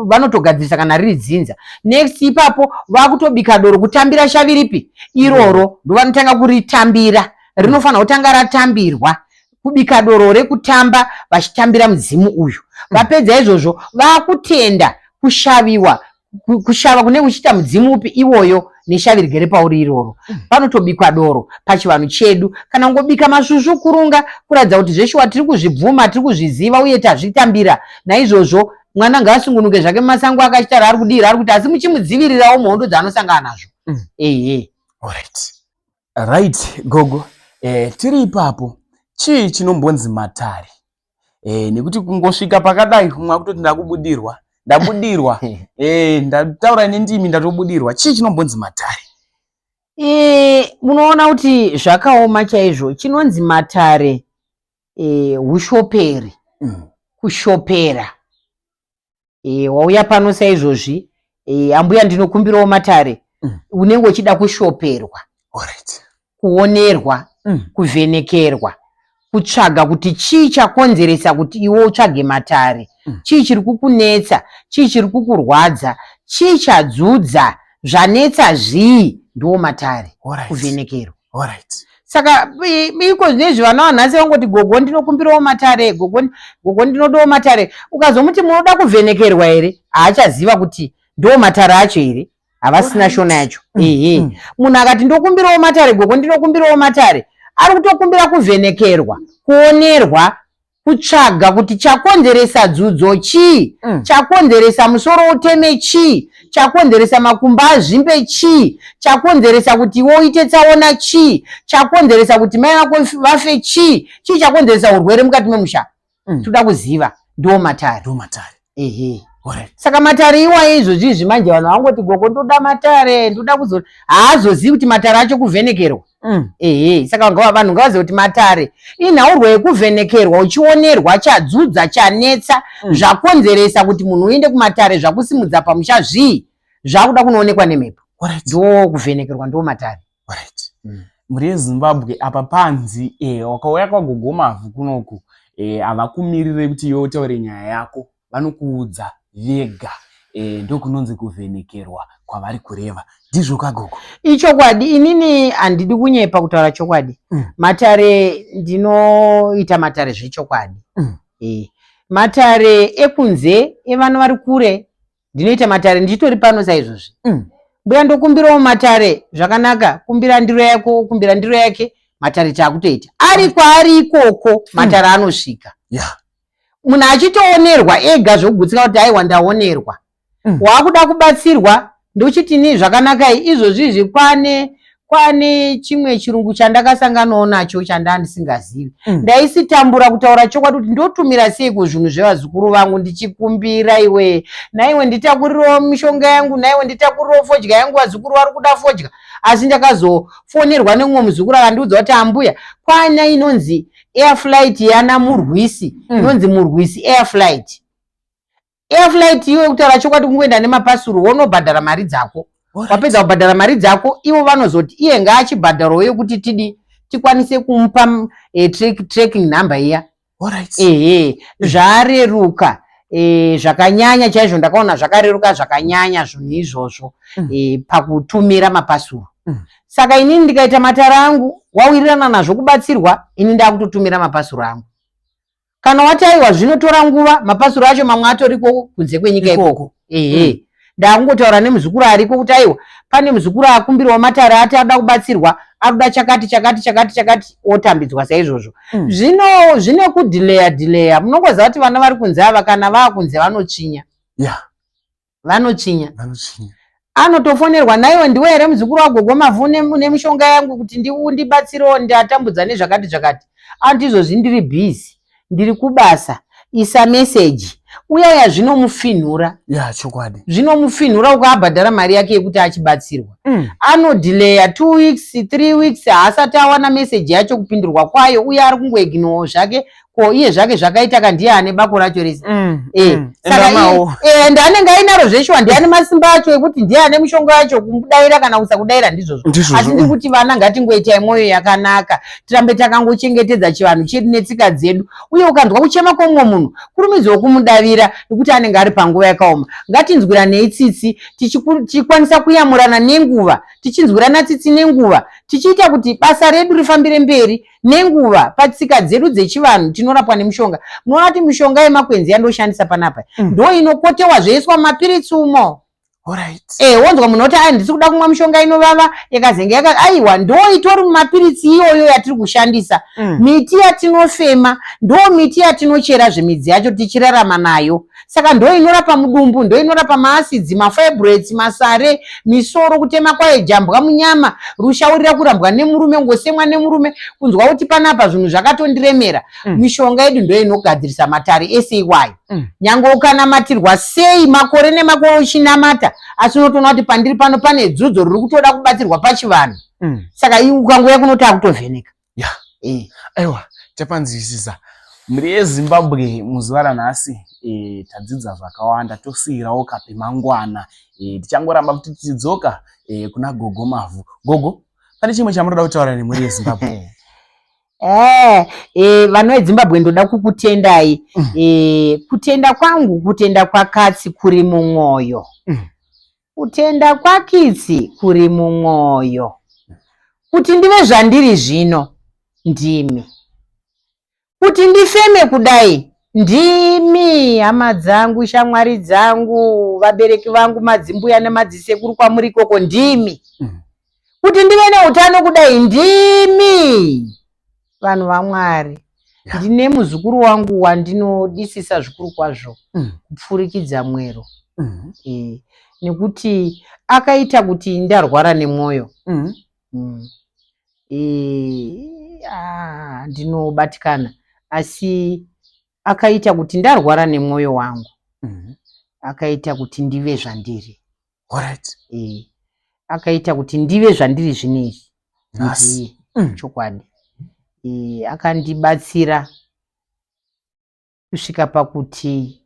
Vanotogadzirisa kana riri dzinza. Next ipapo vakutobika doro kutambira shavi ripi iroro, ndo vanotanga kuritambira. Rinofanira kutanga ratambirwa, kubika doro rekutamba vachitambira mudzimu uyu. Vapedza izvozvo vakutenda kushaviwa, kushava kune kuchita mudzimu upi iwoyo neshavi rigere pauri iroro. Panotobikwa doro pachivanhu chedu, kana ngobika masvusvu kurunga, kuratidza kuti zveshuwa tiri kuzvibvuma, tiri kuzviziva uye tazvitambira. Naizvozvo mwana ngaasungunuke zvake mumasango akachita raari kudii, ari kuti asi muchimudzivirirawo muhondo dzaanosangana nazvo. Right, Gogo. Tiri ipapo, chii chinombonzi matare? Nekuti kungosvika pakadai kumwa kutoti ndakubudirwa, ndataura nendimi ndatobudirwa. Chii chinombonzi matare? Munoona kuti zvakaoma chaizvo. Chinonzi matare ushoperi, kushopera. Wauya pano saizvozvi, ambuya ndinokumbirawo matare, unenge uchida kushoperwa. Alright. Kuonerwa, kuvhenekerwa, kutsvaga kuti chii chakonzeresa kuti iwe utsvage matare, chii chiri kukunetsa, chii chiri kukurwadza, chii chadzudza, zvanetsa zvii, ndiwo matare. Kuvhenekerwa. Alright. Saka iko zvinezvi vana vanhasi vangoti gogo ndinokumbirawo matare, gogo ndinodawo matare. Ukazomuti munoda kuvhenekerwa here, haachaziva kuti ndo matare acho here, havasina shona yacho. Munhu akati ndokumbirawo matare, gogo ndinokumbirawo matare, ari kutokumbira kuvhenekerwa, kuonerwa, kutsvaga kuti chakonzeresa dzudzo chii, chakonzeresa musoro uteme chii, chakonzeresa makumbo azvimbe chii, chakonzeresa kuti iwe uite tsaona chii, chakonzeresa kuti mai vako vafe chii, chii chakonzeresa urwere mukati memusha. Toda kuziva, ndiwo matare. Saka matare iwayo izvozvi zvimanje vanhu vangoti gogo ndoda matare, ndoda kuzo, haazozivi kuti matare acho kuvhenekerwa. Saka vanhu ngavazive kuti matare inhaurwa yekuvhenekerwa, uchionerwa chadzudza, chanetsa, zvakonzeresa kuti munhu uende kumatare, zvakusimudza pamusha zvii, zvakuda kunoonekwa nemhepo. Ndo kuvhenekerwa, ndo matare. Muri yeZimbabwe apa panzi wakauya kwaGogo Mavhu kunoku, havakumirire kuti iwe utaure nyaya yako, vanokuudza vega, ndokunonzi kuvhenekerwa kwavari kureva. Ndizvo kagogo? Ichokwadi, inini handidi kunyepa kutaura chokwadi. Matare ndinoita matare zvechokwadi. Matare ekunze evana vari kure ndinoita matare ndichitori pano saizvozvi. Mbuya ndokumbirawo matare, zvakanaka, kumbira ndiro yako, kumbira ndiro yake, matare taakutoita. Ari kwaari ikoko matare anosvika. Munhu achitoonerwa ega zvogutsika kuti aiwa ndaonerwa. Waakuda kubatsirwa ndochitini zvakanaka izvozvizvi kwane chimwe chirungu chandakasanganawo nacho chandandisingazivi. Ndaisitambura kutaura chokwadi kuti ndotumira seiko zvinhu zvevazukuru vangu ndichikumbira iwe, naiwe nditakurirawo mishonga yangu, naiwe nditakurirawo fodya yangu, vazukuru vari kuda fodya. Asi ndakazofonerwa nemumwe muzukuru akandiudza kuti ambuya kwana inonzi airflight yana Murwisi, inonzi Murwisi airflight. Airflight iwe kutaura chokwadi kungoenda nemapasuru wonobhadhara mari dzako. Wapedza kubhadhara mari dzako, ivo vanozoti iye ngaachibhadharawo yekuti tikwanise kumupa tracking number iya. Zvareruka, zvakanyanya chaizvo, ndakaona zvakareruka zvakanyanya zvinhu izvozvo pakutumira mapasuru. Saka inini ndikaita matare angu, wawirirana nazvo kubatsirwa, ini ndakutotumira mapasuru angu. Kana wataiwa zvinotora nguva, mapasuru acho mamwe atoriko kunze kwenyika ikoko. Ndakungotaura nemuzukuru ariko kuti aiwa pane muzukuru akumbirawo matare ati ada kubatsirwa, akuda chakati, otambidzwa saizvozvo. Zvine kudhileya. Munongoziva kuti vana vari kunze ava kana vaakunze vanochinya. Vanochinya. Anotofonerwa, naiwe ndiwe here muzukuru waGogo Mavhu nemishonga yangu kuti ndibatsirewo, ndatambudza nezvakati. Andizvozvi ndiri bhizi, ndiri kubasa, isa meseji. Uyaya zvinomufinhura. Chokwadi. Zvinomufinhura ukaabhadhara mari yake yekuti achibatsirwa. Anodhileya 2 weeks, 3 weeks, haasati awana meseji yacho kupindurwa kwayo, uye ari kungoignowo zvake, ko iye zvake zvakaita kandiye ane bako racho rese. Saka anenge ainaro zveshuwa, ndiani masimba acho ekuti ndiye ane mishonga yacho kudaira kana kusakudaira ndizvozvo. Asi ndikuti vana ngatingoitai mwoyo yakanaka, tirambe takangochengetedza chivanhu chedu netsika dzedu, uye ukanzwa kuchema kwomumwe munhu kurumidzawo kumudavira nekuti anenge ari panguva yakaoma. Ngatinzwiranei tsitsi tichikwanisa kuyamurana nenguva, tichinzwirana tsitsi nenguva, tichiita kuti basa redu rifambire mberi nenguva. Patsika dzedu dzechivanhu tinorapwa nemishonga. Munoona kuti mishonga yemakwenzi yandoshandisa panapa ndo inokotewa zvoiswa mumapiritsi umo. Wonzwa munhu kuti ndisi kuda kumwa mishonga inovava yakazenge aiwa ndo itori mumapiritsi iyoyo yatiri kushandisa. Miti yatinofema ndo miti yatinochera zvemidzi yacho tichirarama nayo. Saka ndo inorapa mudumbu, ndo inorapa maasidzi, mafibroids, masare, misoro, kutema kwayo jambwa munyama, rushaurira kurambwa nemurume, ngosemwa nemurume, kunzwa kuti panapa zvinhu zvakatondiremera. Mishonga yedu ndo inogadzirisa matare ese iwayo. Nyange ukanamatirwa sei makore nemakore uchinamata, asi unotoona kuti pandiri pano pane dzudzo riri kutoda kubatsirwa pachivanhu. Saka ukangouya kunoti akutovheneka. Aiwa, tapanzwisisa. Muri yeZimbabwe muzuva ranhasi tadzidza zvakawanda, tosiyirawo kape mangwana. Tichangoramba kuti tidzoka kuna Gogo Mavhu. Gogo, Pane chimwe chamunoda kutaura nemhuri yeZimbabwe? Vanhu veZimbabwe ndoda kukutendai. Kutenda kwangu, kutenda kwakatsi kuri mumwoyo. Kutenda kwakitsi kuri mumwoyo. Kuti ndive zvandiri zvino, ndimi. Kuti ndifeme kudai, ndimi. Hama dzangu, shamwari dzangu, vabereki vangu, madzimbuya nemadzisekuru kwamuri ikoko, ndimi. Kuti ndive neutano kudai, ndimi. Vanhu vaMwari, ndine muzukuru wangu wandinodisisa zvikuru kwazvo kupfurikidza mwero. Nekuti akaita kuti ndarwara nemwoyo. Ndinobatikana, asi akaita kuti ndarwara nemwoyo wangu. Akaita kuti ndive zvandiri. Alright. Akaita kuti ndive zvandiri zvinezvi. Chokwadi. Akandibatsira kusvika pakuti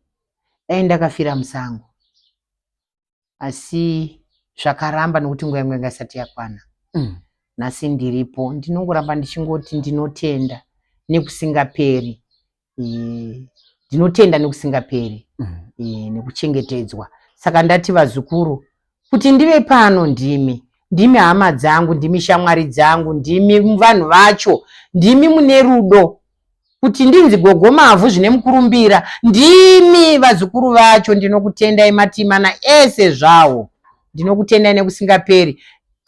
dai ndakafira musango, asi zvakaramba nekuti nguva yangu isati yakwana. Nhasi ndiripo, ndinongoramba ndichingoti ndinotenda nekusingaperi. Ndinotenda nekusingaperi, nekuchengetedzwa. Saka ndati vazukuru, kuti ndive pano ndimi. Ndimi hama dzangu, ndimi shamwari dzangu, ndimi vanhu vacho, ndimi mune rudo. Kuti ndinzi Gogo Mavhu zvine mukurumbira, ndimi vazukuru vacho. Ndinokutendai matimana ese zvawo. Ndinokutendai nekusingaperi.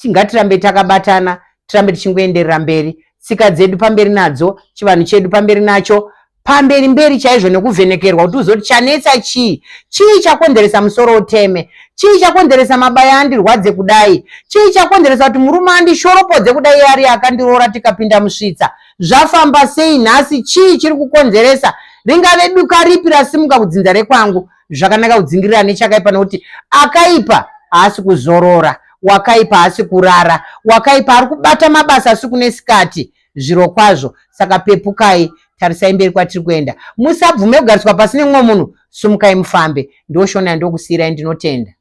Ngatirambe takabatana, tirambe tichingoenderera mberi. Tsika dzedu pamberi nadzo, chivanhu chedu pamberi nacho, pamberi mberi chaizvo nekuvhenekerwa kuti uzoti chanetsa chii? Chii chakonzeresa musoro uteme? Chii chakonzeresa mabaya andirwadze kudai? Chii chakonzeresa kuti murume andishoropodze kudai ari akandiroora tikapinda musvitsa? Zvafamba sei nhasi? Chii chiri kukonzeresa? Ringave duka ripi rasimuka kudzinza rekwangu? Zvakanaka kudzingirira nechakaipa, nokuti akaipa haasi kuzorora, wakaipa haasi kurara, wakaipa ari kubata mabasa asi kune sikati. Zviro kwazvo. Saka pepukai, tarisai mberi kwatiri kuenda. Musabvume kugariswa pasi nemumwe munhu, sumukai mufambe. Ndoshona ndokusiyirai, ndinotenda.